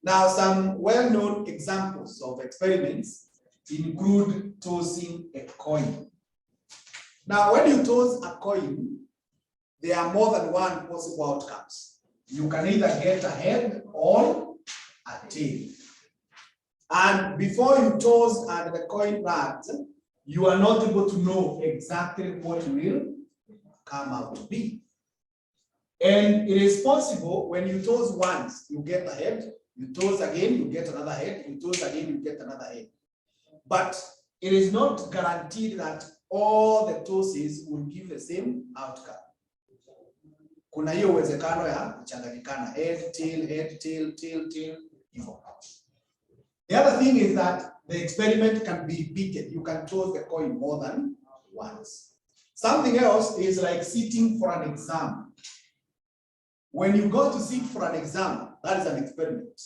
Speaker 1: Now, some well-known examples of experiments include tossing a coin. Now, when you toss a coin, there are more than one possible outcomes. You can either get a head or a tail. And before you toss and the coin lands, you are not able to know exactly what will come out to be. And it is possible when you toss once, you get a head, you toss again, you get another head, you toss again, you get another head. But it is not guaranteed that all the tosses will give the same outcome. Kuna hiyo uwezekano ya kuchanganyikana, head, tail, tail, hivyo. The other thing is that the experiment can be repeated. You can toss the coin more than once. Something else is like sitting for an exam. When you go to sit for an exam, that is an experiment.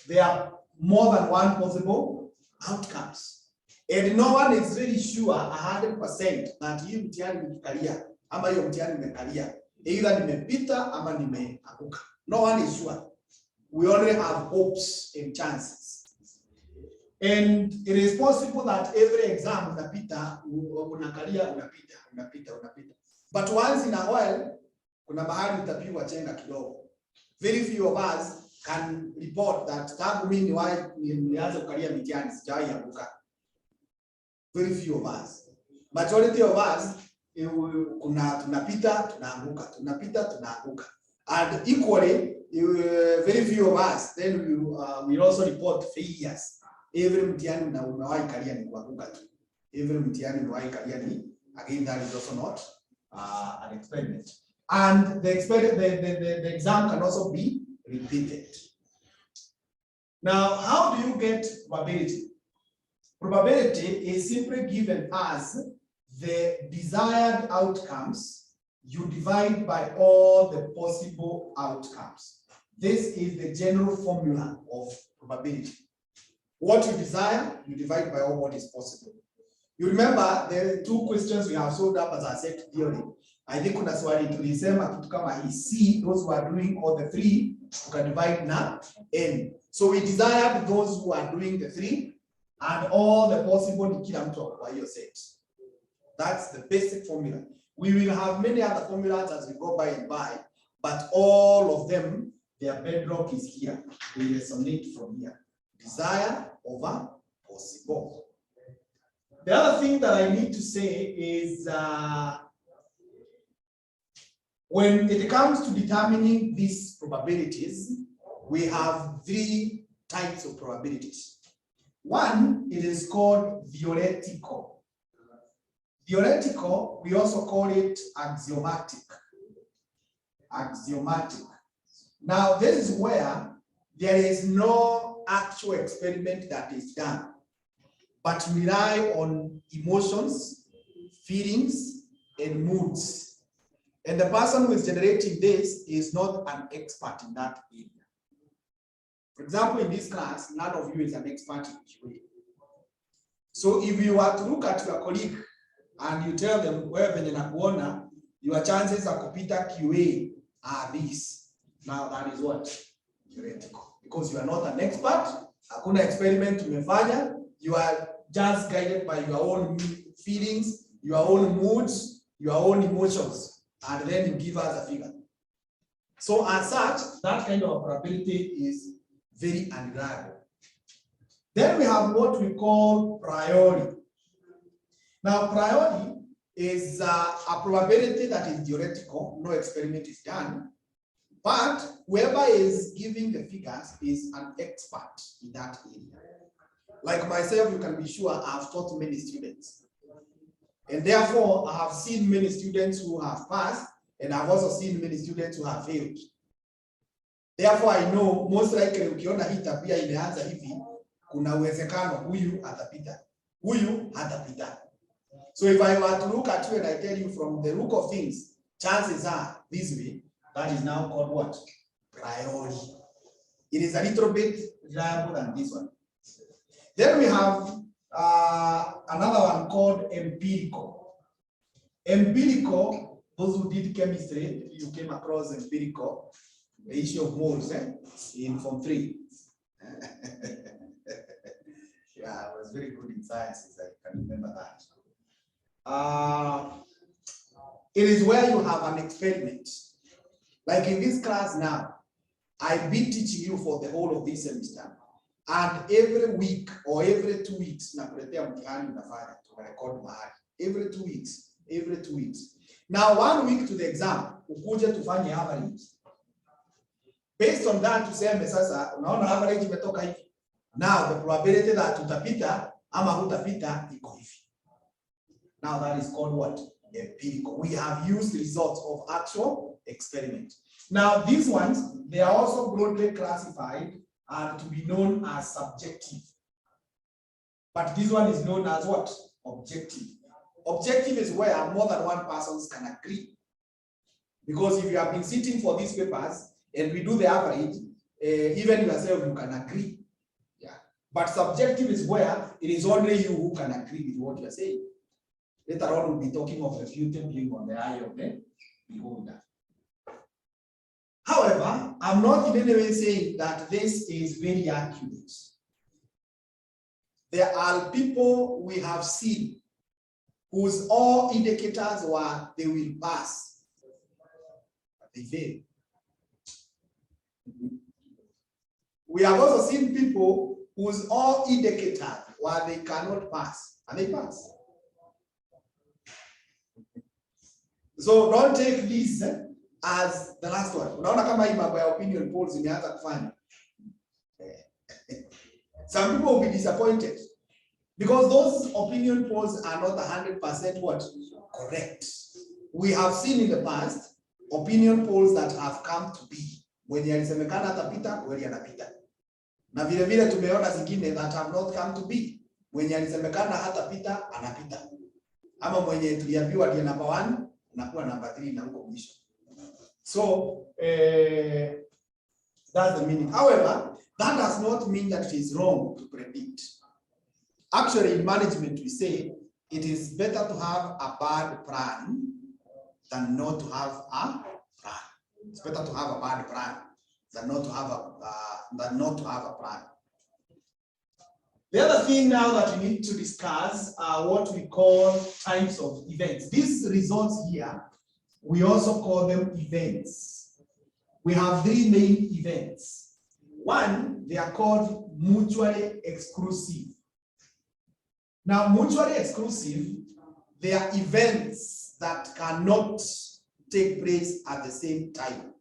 Speaker 1: There are more than one possible outcomes. And no one is really sure 100% that hii mtihani nimekalia ama hiyo mtihani nimekalia. Either nimepita ama nimeanguka. No one is sure. We only have hopes and chances. And it is possible that every exam unapita, unapita. But once in a while, kuna mahali utapigwa chenga kidogo. Very few of us can report that tangu mimi nianze kukalia mitihani sijawahi anguka. Very few of us. Majority of us tunapita tunaanguka. And equally, very few of us then we also report failures. Every mtihani na umewahi kalia ni kuanguka tu. Every mtihani umewahi kalia ni, again, that is also not an experiment. And the exam can also be repeated. Now, how do you get probability? Probability is simply given as the desired outcomes you divide by all the possible outcomes. This is the general formula of probability. What you desire, you divide by all what is possible. You remember the two questions we have solved up as a set theory. I think kuna swali tulisema kitu kama hii, C, those who are doing all the three, you can divide na N. So we desired those who are doing the three and all the possible ni kila mtu kwa hiyo set. That's the basic formula. We will have many other formulas as we go by and by, but all of them, their bedrock is here. We resonate from here. Desire over possible. The other thing that I need to say is when it comes to determining these probabilities, we have three types of probabilities. One, it is called theoretical. Theoretical, we also call it axiomatic. Axiomatic. Now, this is where there is no actual experiment that is done, but rely on emotions, feelings, and moods. And the person who is generating this is not an expert in that area. For example, in this class, none of you is an expert in QA. So if you were to look at your colleague and you tell them, well, your chances of kupita QA are these. Now that is what? Theoretical. Because you are not an expert, hakuna experiment umefanya, you are just guided by your own feelings, your own moods, your own emotions. And then you give us a figure. So as such, that kind of probability is very unreliable. Then we have what we call priori. Now, priori is a probability that is theoretical, no experiment is done, but whoever is giving the figures is an expert in that area. Like myself, you can be sure I've taught many students. And therefore, I have seen many students who have passed, and I've also seen many students who have failed. Therefore, I know most likely ukiona hii tabia imeanza hivi, kuna uwezekano huyu atapita, huyu hatapita. So if I were to look at you and I tell you from the look of things, chances are this way, that is now called what? Priori. It is a little bit reliable than this one. Then we have another one called empirical. Empirical, those who did chemistry, you came across empirical, the issue of moles in Form 3. Yeah, I was very good in sciences, I can remember that. It is where you have an experiment. Like in this class now, I've been teaching you for the whole of this semester. And every week or every 2 weeks, every 2 weeks, every 2 weeks. Now, 1 week to the exam, ukuje tufanye average. Based on that, tuseme sasa, unaona average imetoka hivi. Now, the probability that utapita ama hutapita iko hivi. Now, that is called what? Empirical. We have used results of actual experiment. Now, these ones, they are also broadly classified and to be known as subjective. But this one is known as what? Objective. Objective is where more than one person can agree. Because if you have been sitting for these papers and we do the average, even yourself, you can agree. Yeah. But subjective is where it is only you who can agree with what you are saying. Later on, we'll be talking of refuting being on the eye of the beholder. However, I'm not in any way saying that this is very accurate. there are people we have seen whose all indicators were they will pass, but they fail. We have also seen people whose all indicators were they cannot pass, and they pass. So don't take this as the last one. Unaona kama hii mambo ya opinion polls imeanza kufanya. Some people will be disappointed because those opinion polls are not 100% what? Correct. We have seen in the past opinion polls that have come to be. Mwenye alisemekana atapita, kweli anapita. Na vile vile tumeona zingine that have not come to be. Mwenye alisemekana hatapita, anapita. Ama mwenye tuliambiwa ndiye number 1, anakuwa number 3 na huko mwisho. So, that's the meaning. However, that does not mean that it is wrong to predict. Actually, in management, we say it is better to have a bad plan than not to have a plan. It's better to have a bad plan than not to have a plan. The other thing now that we need to discuss are what we call types of events. These results here, we also call them events. We have 3 main events. One, they are called mutually exclusive. Now, mutually exclusive, they are events that cannot take place at the same time.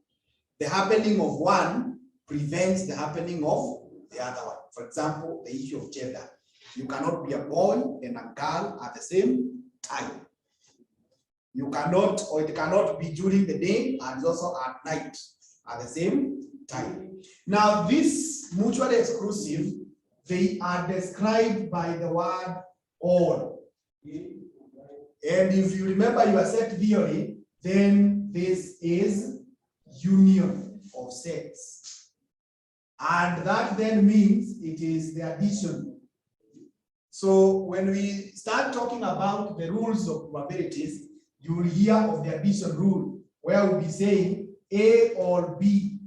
Speaker 1: The happening of one prevents the happening of the other one. For example, the issue of gender. You cannot be a boy and a girl at the same time. You cannot, or it cannot be during the day and also at night at the same time. Now, this mutually exclusive, they are described by the word all. And if you remember your set theory, then this is union of sets. And that then means it is the addition. So when we start talking about the rules of probabilities, you will hear of the addition rule, where we'll be saying A or B.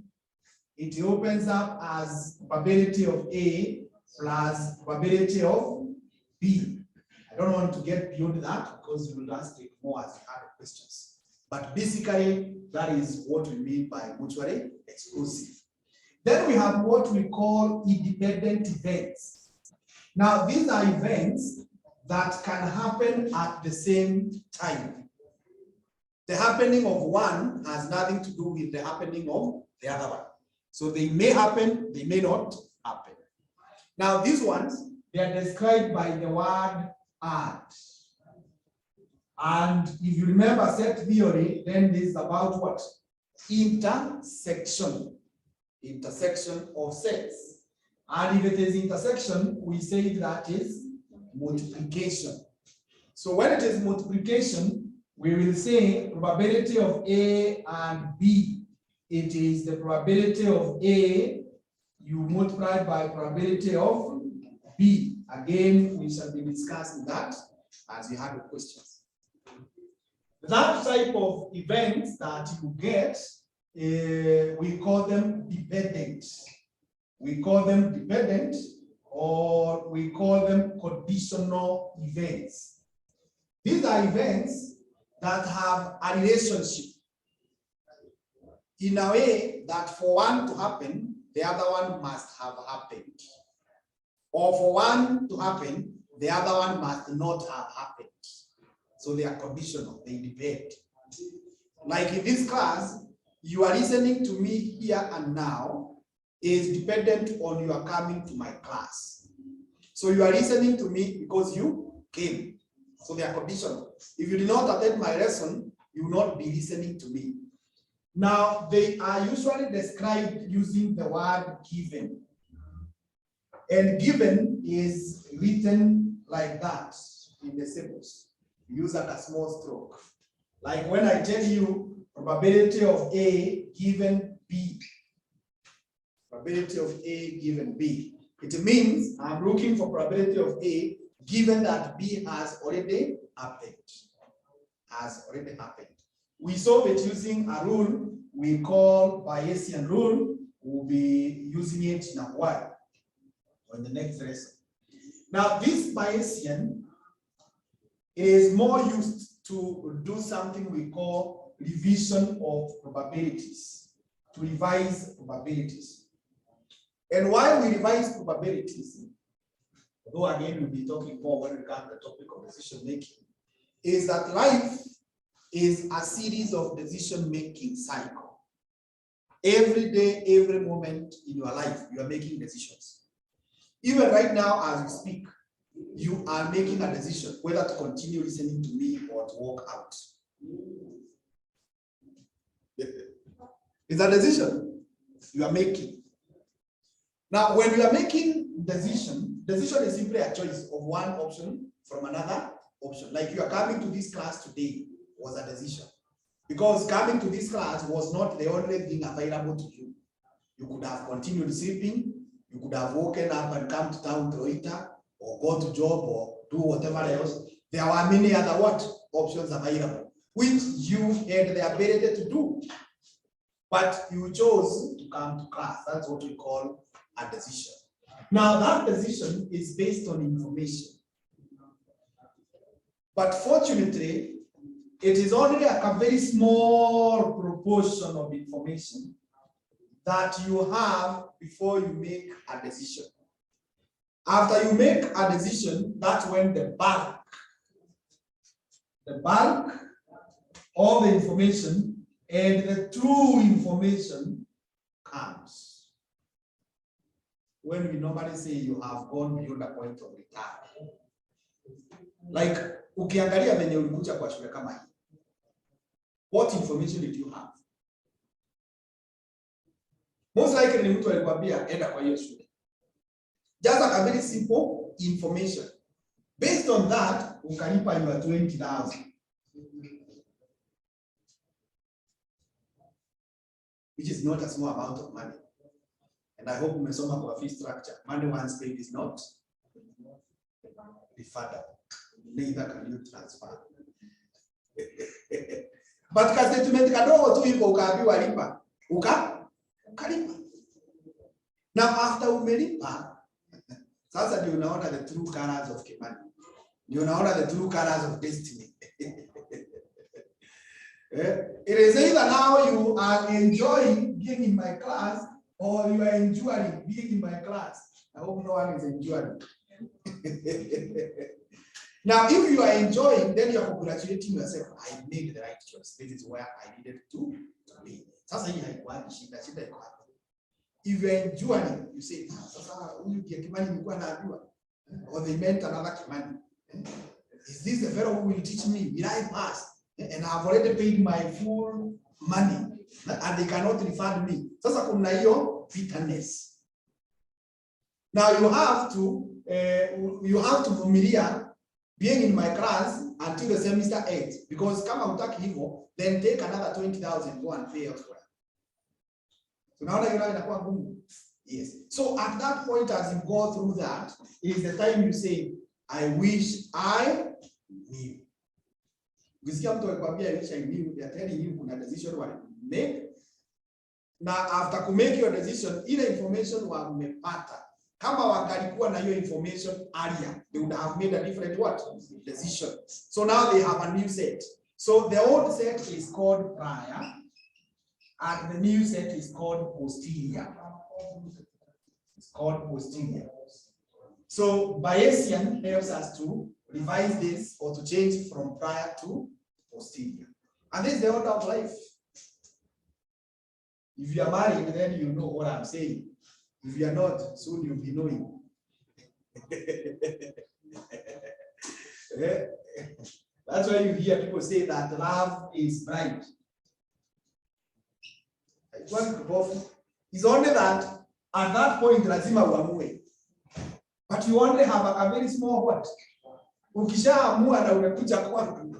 Speaker 1: It opens up as probability of A plus probability of B. I don't want to get beyond that because we will ask more as we have questions. But basically, that is what we mean by mutually exclusive. Then we have what we call independent events. Now, these are events that can happen at the same time. The happening of one has nothing to do with the happening of the other one. So they may happen, they may not happen. Now, these ones, they are described by the word and. And if you remember set theory, then this is about what? Intersection. Intersection of sets. And if it is intersection, we say that is multiplication. So when it is multiplication, we will say probability of A and B. It is the probability of A, you multiply by probability of B. Again, we shall be discussing that as we have the questions. That type of events that you get, we call them dependent. We call them dependent, or we call them conditional events. These are events that have a relationship in a way that for one to happen, the other one must have happened. Or for one to happen, the other one must not have happened. So they are conditional, they depend. Like in this class, you are listening to me here and now is dependent on your coming to my class. So you are listening to me because you came. So they are conditional. If you did not attend my lesson, you will not be listening to me. Now, they are usually described using the word given. And given is written like that in the symbols. Use like a small stroke. Like when I tell you probability of A given B. Probability of A given B. It means I'm looking for probability of A given that B has already happened. Has already happened. We solve it using a rule we call Bayesian rule. We'll be using it in a while on the next lesson. Now, this Bayesian is more used to do something we call revision of probabilities, to revise probabilities. And while we revise probabilities, though again we'll be talking more when we come to the topic of decision making, is that life is a series of decision making cycle. Every day, every moment in your life, you are making decisions. Even right now, as we speak, you are making a decision whether to continue listening to me or to walk out. It's a decision you are making. Now, when you are making decision is simply a choice of one option from another option. Like you are coming to this class today was a decision. Because coming to this class was not the only thing available to you. You could have continued sleeping, you could have woken up and come to town to Oita, or go to job, or do whatever else. There were many other options available, which you had the ability to do. But you chose to come to class. That's what we call a decision. Now, that decision is based on information. But fortunately, it is only a very small proportion of information that you have before you make a decision. After you make a decision, that's when the bulk of the information and the true information comes. When we normally say you have gone beyond the point of return. Like, ukiangalia venye ulikuja kwa shule kama hii. What information did you have? Most likely ni mtu alikwambia enda kwa hiyo shule. Just a very simple information. Based on that, ukalipa your 20,000. Which is not a small amount of money. And I hope umesoma kwa fee structure. Money once paid is not refundable. Neither can you transfer. But ka statement kadogo tu hivyo ukaambiwa lipa, ukalipa. Now after umelipa, sasa ndio unaona the true colors of Kimani. Ndio unaona the true colors of destiny. It is either now you are enjoying being in my class or you are enjoying being in my class. I hope no one is enjoying. Now, if you are enjoying, then you are congratulating yourself. I made the right choice. This is where I needed to be. Sasa hii haikuwa shida iko hapo. If you are enjoying, you say, sasa huyu Kimani nilikuwa naambiwa, or they meant another Kimani. Is this the fellow who will teach me? Will I pass? And I have already paid my full money, and they cannot refund me. Sasa kuna hiyo bitterness. Now you have to vumilia being in my class until the semester ends, because kama hutaki hivyo, then take another 20,000 go and pay elsewhere. So now inakuwa ngumu. Yes. So at that point, as you go through that, is the time you say, I wish I knew. Ukisikia mtu alikwambia I wish I knew, they are telling you kuna decision wa make. Na after to make your decision, ile information wamepata. Kama wangalikuwa na hiyo information earlier, they would have made a different decision. So now they have a new set. So the old set is called prior, and the new set is called posterior. It's called posterior. So Bayesian helps us to revise this or to change from prior to posterior. And this is the order of life. If you are married, then you know what I'm saying. If you are not, soon you'll be knowing. That's why you hear people say that love is blind. It's only that at that point, lazima uamue. But you only have a very small what? Ukishaamua na umekuja kwangu.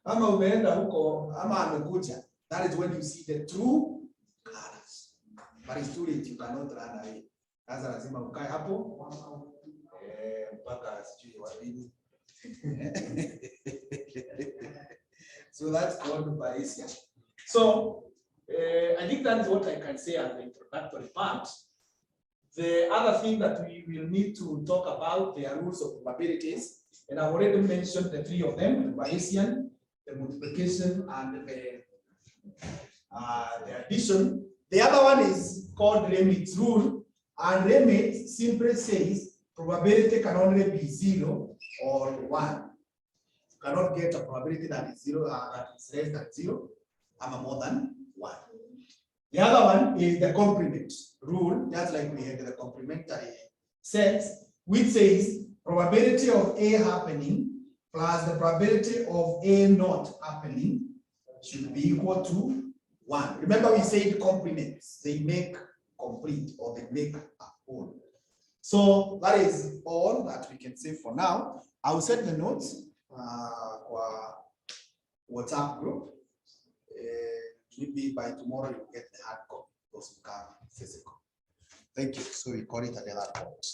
Speaker 1: Ama umeenda huko, ama amekuja. That is when you see the true colors. But it's too late, you cannot run away. Sasa lazima ukae hapo. Mpaka sijui wapi. So that's called Bayesian. So I think that is what I can say as the introductory part. The other thing that we will need to talk about, the rules of probabilities, and I've already mentioned the three of them: the Bayesian, the multiplication, and the addition. The other one is called Remit's rule, and Remit simply says probability can only be 0 or 1. You cannot get a probability that is 0, that is less than 0, or more than 1. The other one is the complement rule, just like we had the complementary sets, which says probability of A happening plus the probability of A not happening should be equal to 1. Remember, we said complements, they make complete or they make a whole. So that is all that we can say for now. I will set the notes for WhatsApp group. Maybe by tomorrow you get the hard copy, those who come physical. Thank you. So we call it another report.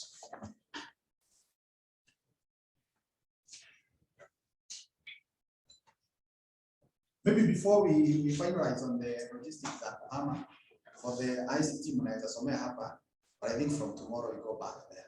Speaker 1: Maybe before we finalize on the logistics at Hama, for the ICT manager, so hapa, but I think from tomorrow we go back there.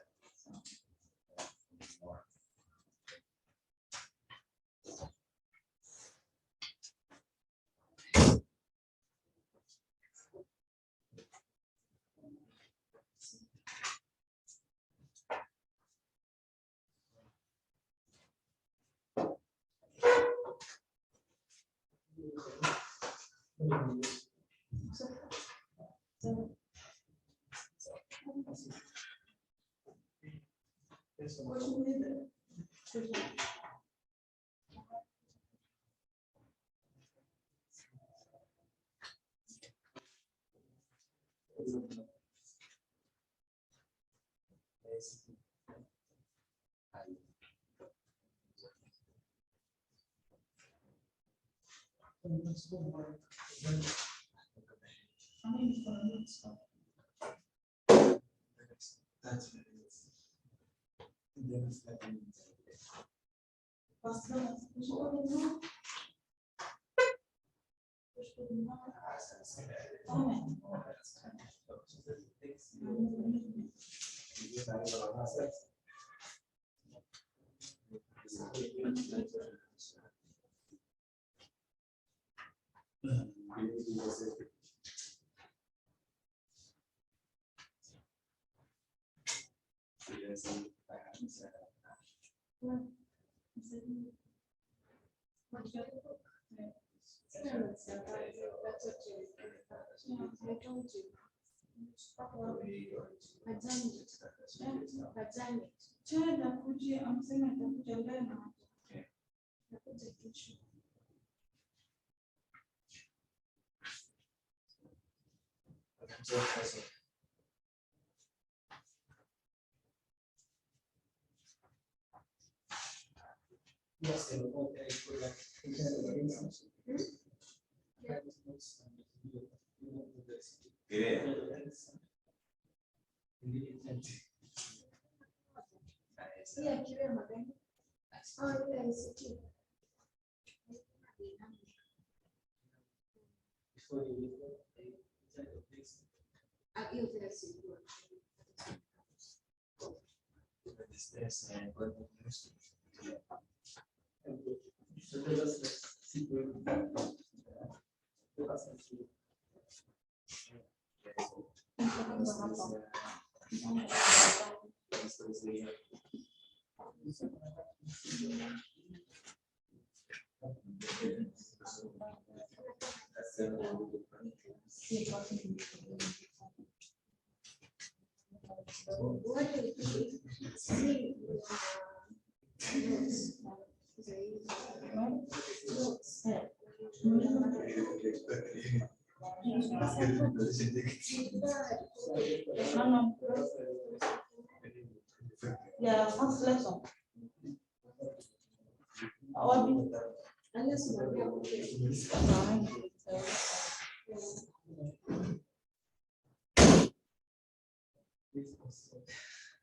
Speaker 2: Yeah, first lesson.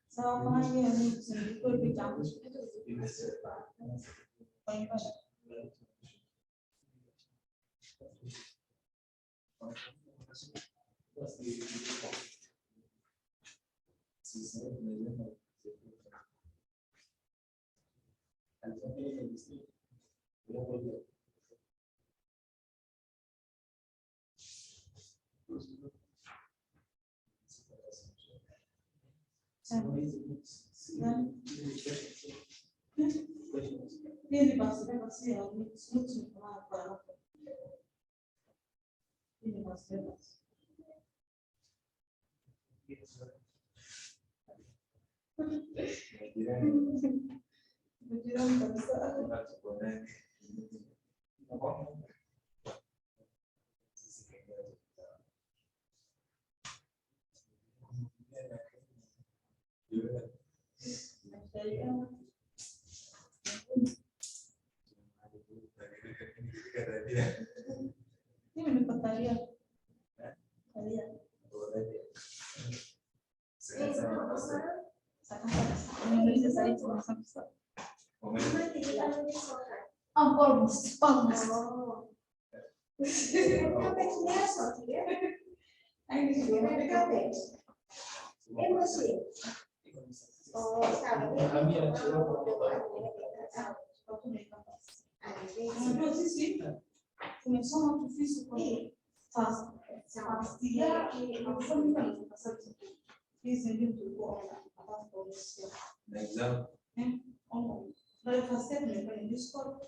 Speaker 2: So Vieni, basta, soluzione para. Vieni, basta. Io mi portaria. Almost. Come sono più fisso con pastiglia e non sono tanto passato. Dari fasilitas mereka yang diskon,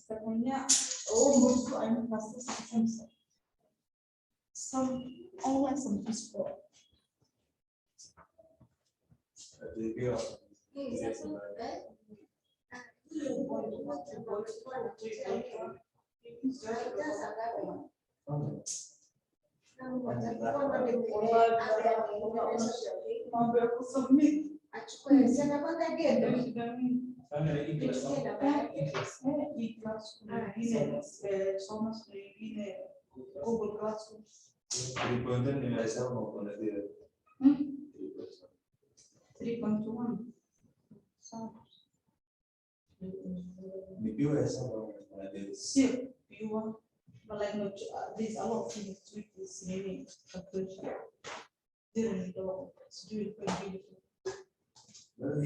Speaker 2: katanya, menurutku ada fasilitas some online some diskon. Google Classroom. Sì, but like no, there's a lot of things with this meaning calculation. Didn't know it's doing pretty beautiful. But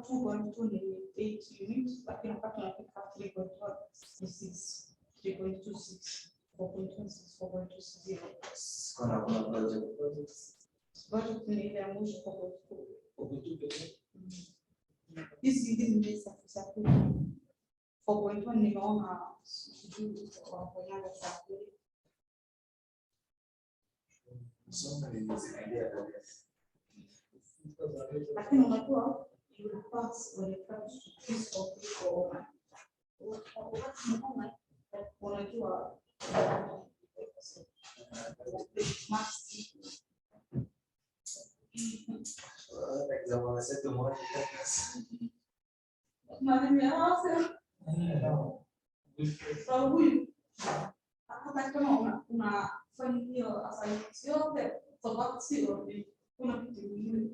Speaker 2: 2.28 units, but in fact, I pick up 3.1. This is 3.26, 4.26, 4.20. Budget in the emotion 4.2. This is exactly 4.1 ni naona sijui kwa kwenye sababu lakini unajua you will pass when it comes to physical or unajua
Speaker 4: example set to more
Speaker 2: Kwa huyu hata kama unafanya assignment yote sababu sio kuna kitu kingine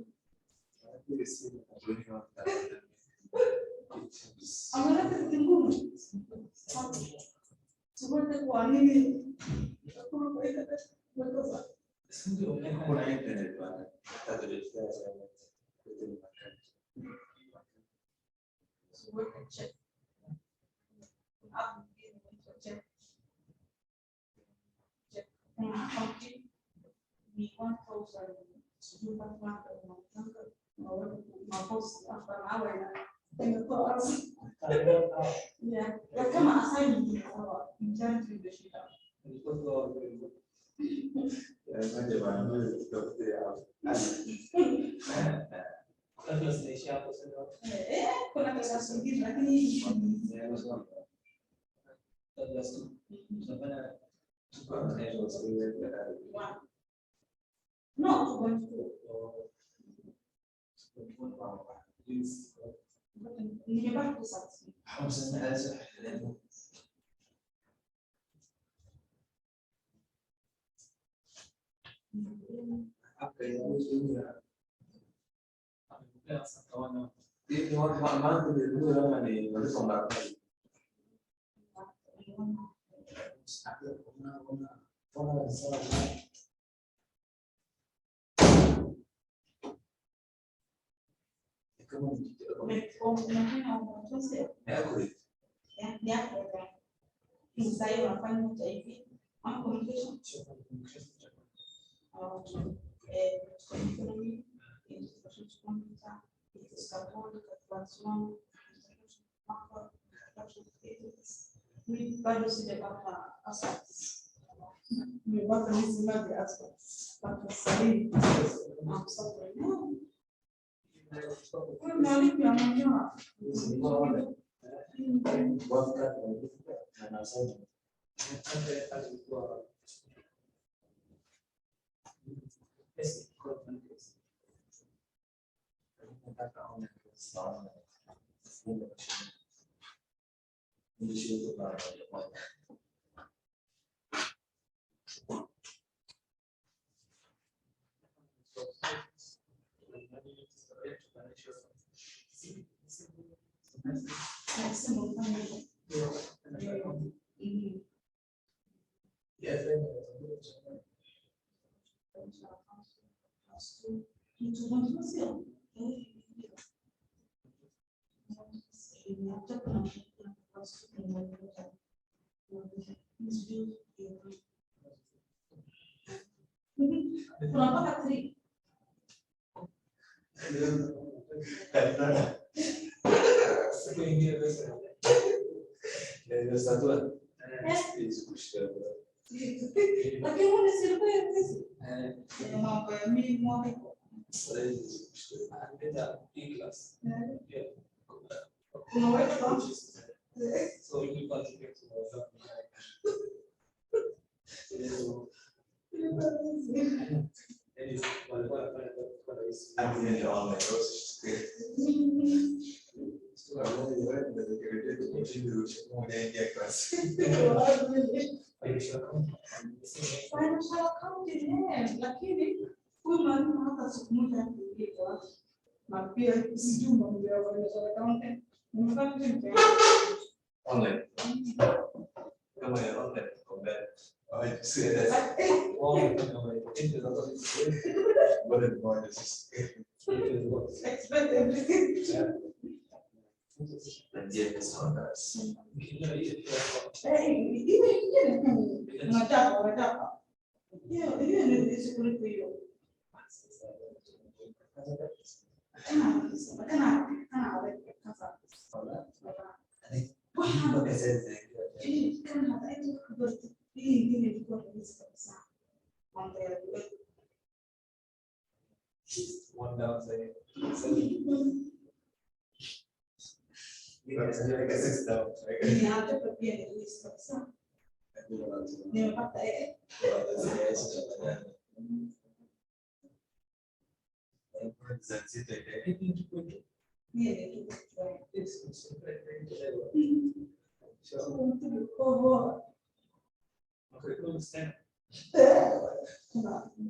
Speaker 2: amana kitu ngumu sote kwa nini
Speaker 4: kuna internet bana tutajifunza sana
Speaker 2: check we want those you have my post after an hour in the class. Yeah, come on, assignment in terms of the sheet. Kuna kesa singine lakini no, 2.2. Nimebaki kusafiri. unafanya unatunza inside unafanya hivi ama communication economy integration computer scaffold transform we bado sijapata aspects nimepata hizi mada aspects but sasa hivi I'm suffering now. Wewe mwalimu anajua unapata 3 lakini unasema hivi mambo ya mimi mwako unaweka
Speaker 4: So you can't get to
Speaker 2: lakini huyu mwalimu hata siku moja kulipa na pia sijui mambo ya wale nimefanya
Speaker 4: online. Kama ya online compare. I see that. What is more this?
Speaker 2: expect everything.
Speaker 4: And yet it's not us.
Speaker 2: Unataka. Hiyo ndio sikuli hiyo.
Speaker 4: One downside.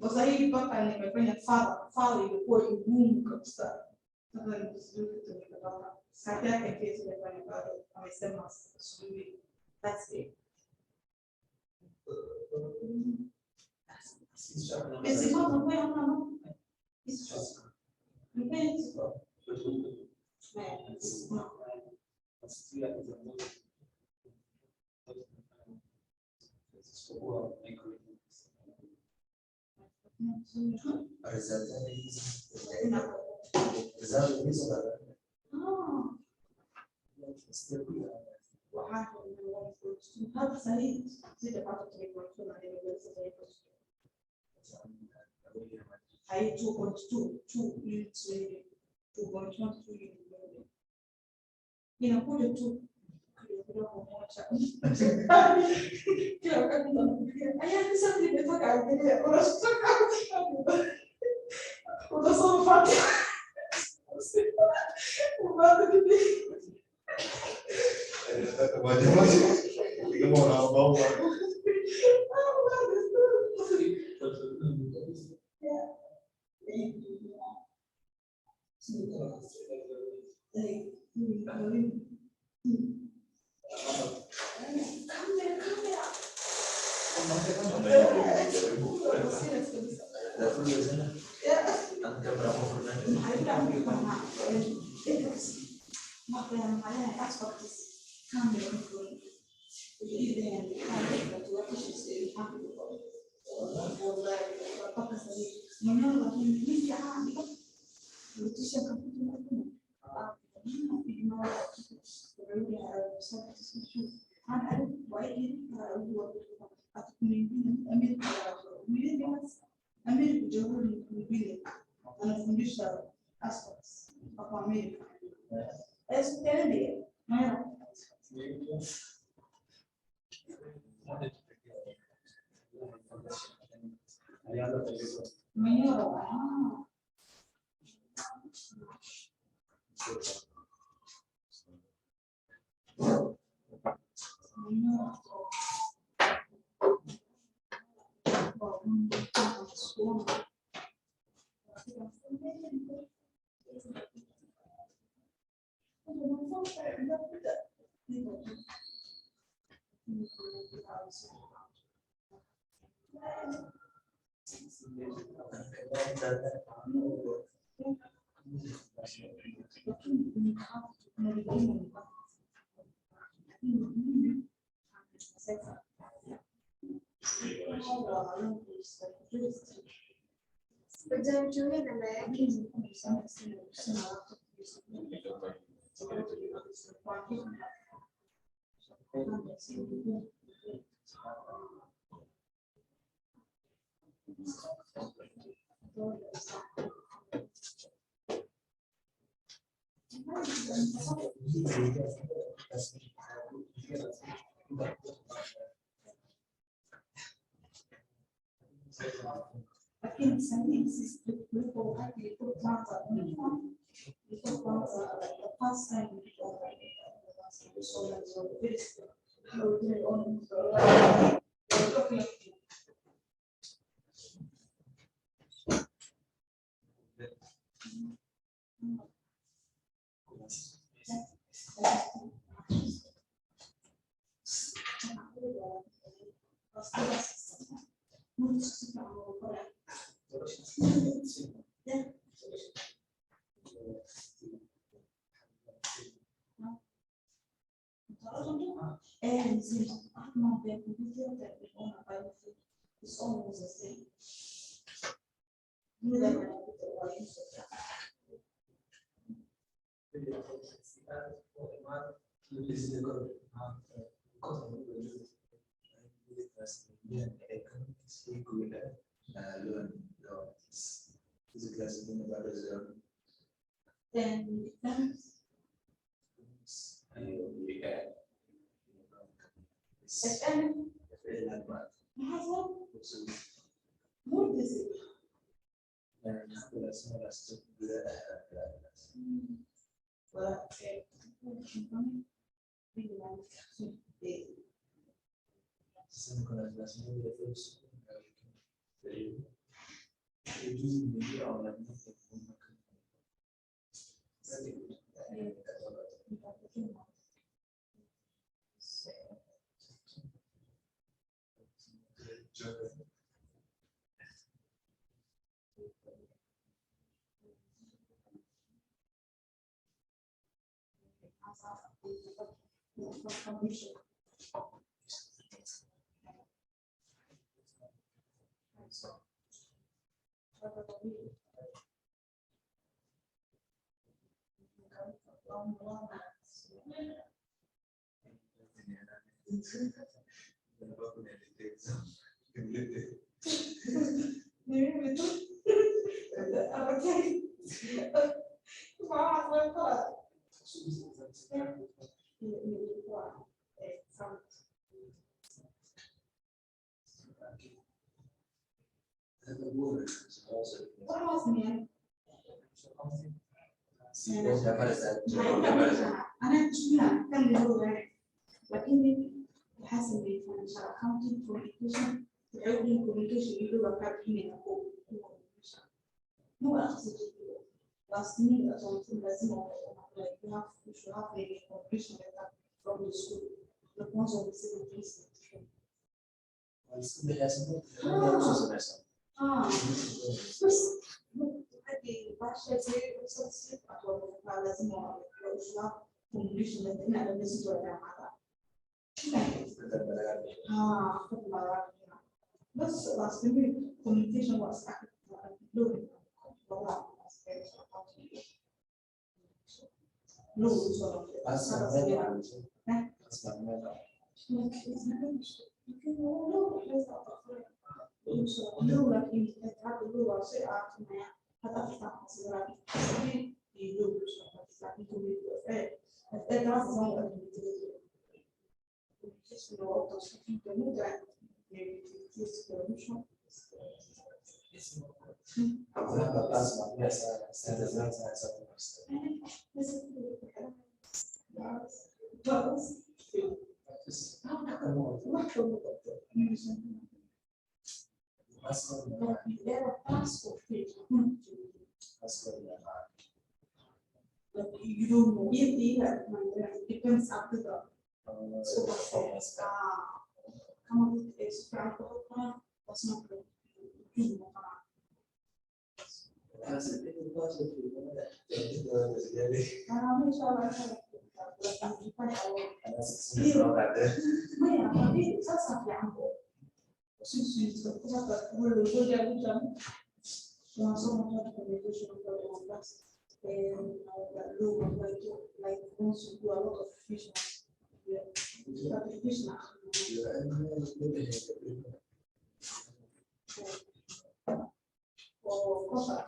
Speaker 2: Sasa hivi mpaka nimefanya file ilikuwa ngumu kabisa. Sasa yake kesi imefanya bado amesema sijui that's it. Esse não foi não. Isso. Não tem isso. Hata sahihi sitapata kitu na ndio I 2.2 units 2.1 units inakuja tu kidogo moja kila wakati tunafikiria aya sasa nimetoka abiria unasoma fati unaanza kipi anafundisha aspects hapa Amerika. Esiende, maya. Mwenyewe,
Speaker 5: Utatumia namba yake.
Speaker 2: lakini sasa sisi tulipo wakati tulipoanza kwanza first time it's almost the same. What is it? Well, أنا كان له لكن حسب financial accounting communication تعودين communication يدور وقت هنا مو أخص last minute أصلاً لازم like you should have a communication from the school the ones of the civil police. بس هذه باشا زي وصلت أطول lazima wawe kumlisha na tena ndio sio ya mara. Bas last week communication was low. You don't know if it depends up to the performance. Come up with a strong was not good. Like once you do a lot of fish, fish now. Or cover.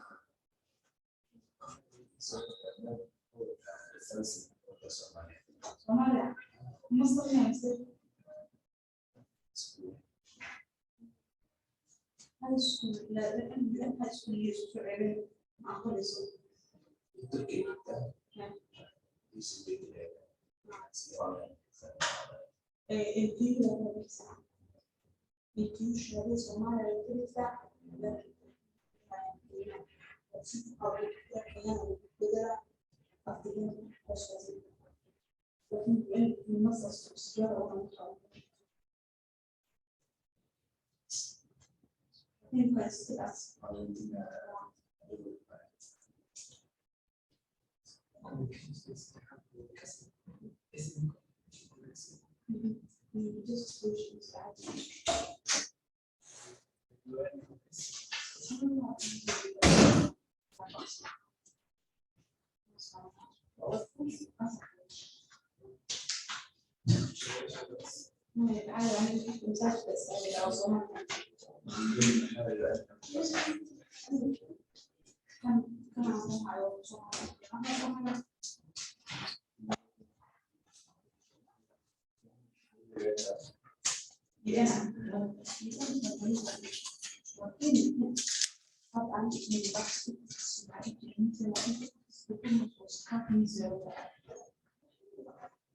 Speaker 2: Somalia. Must have been high school, high school used to every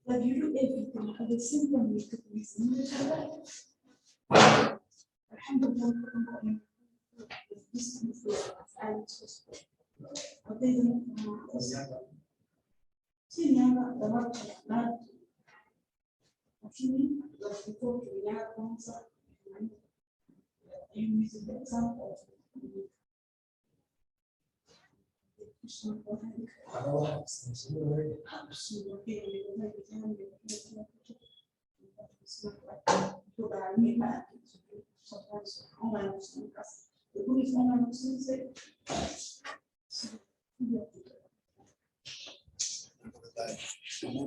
Speaker 2: Like you do everything at the same time you could listen to each other.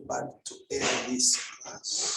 Speaker 1: Back to end this class.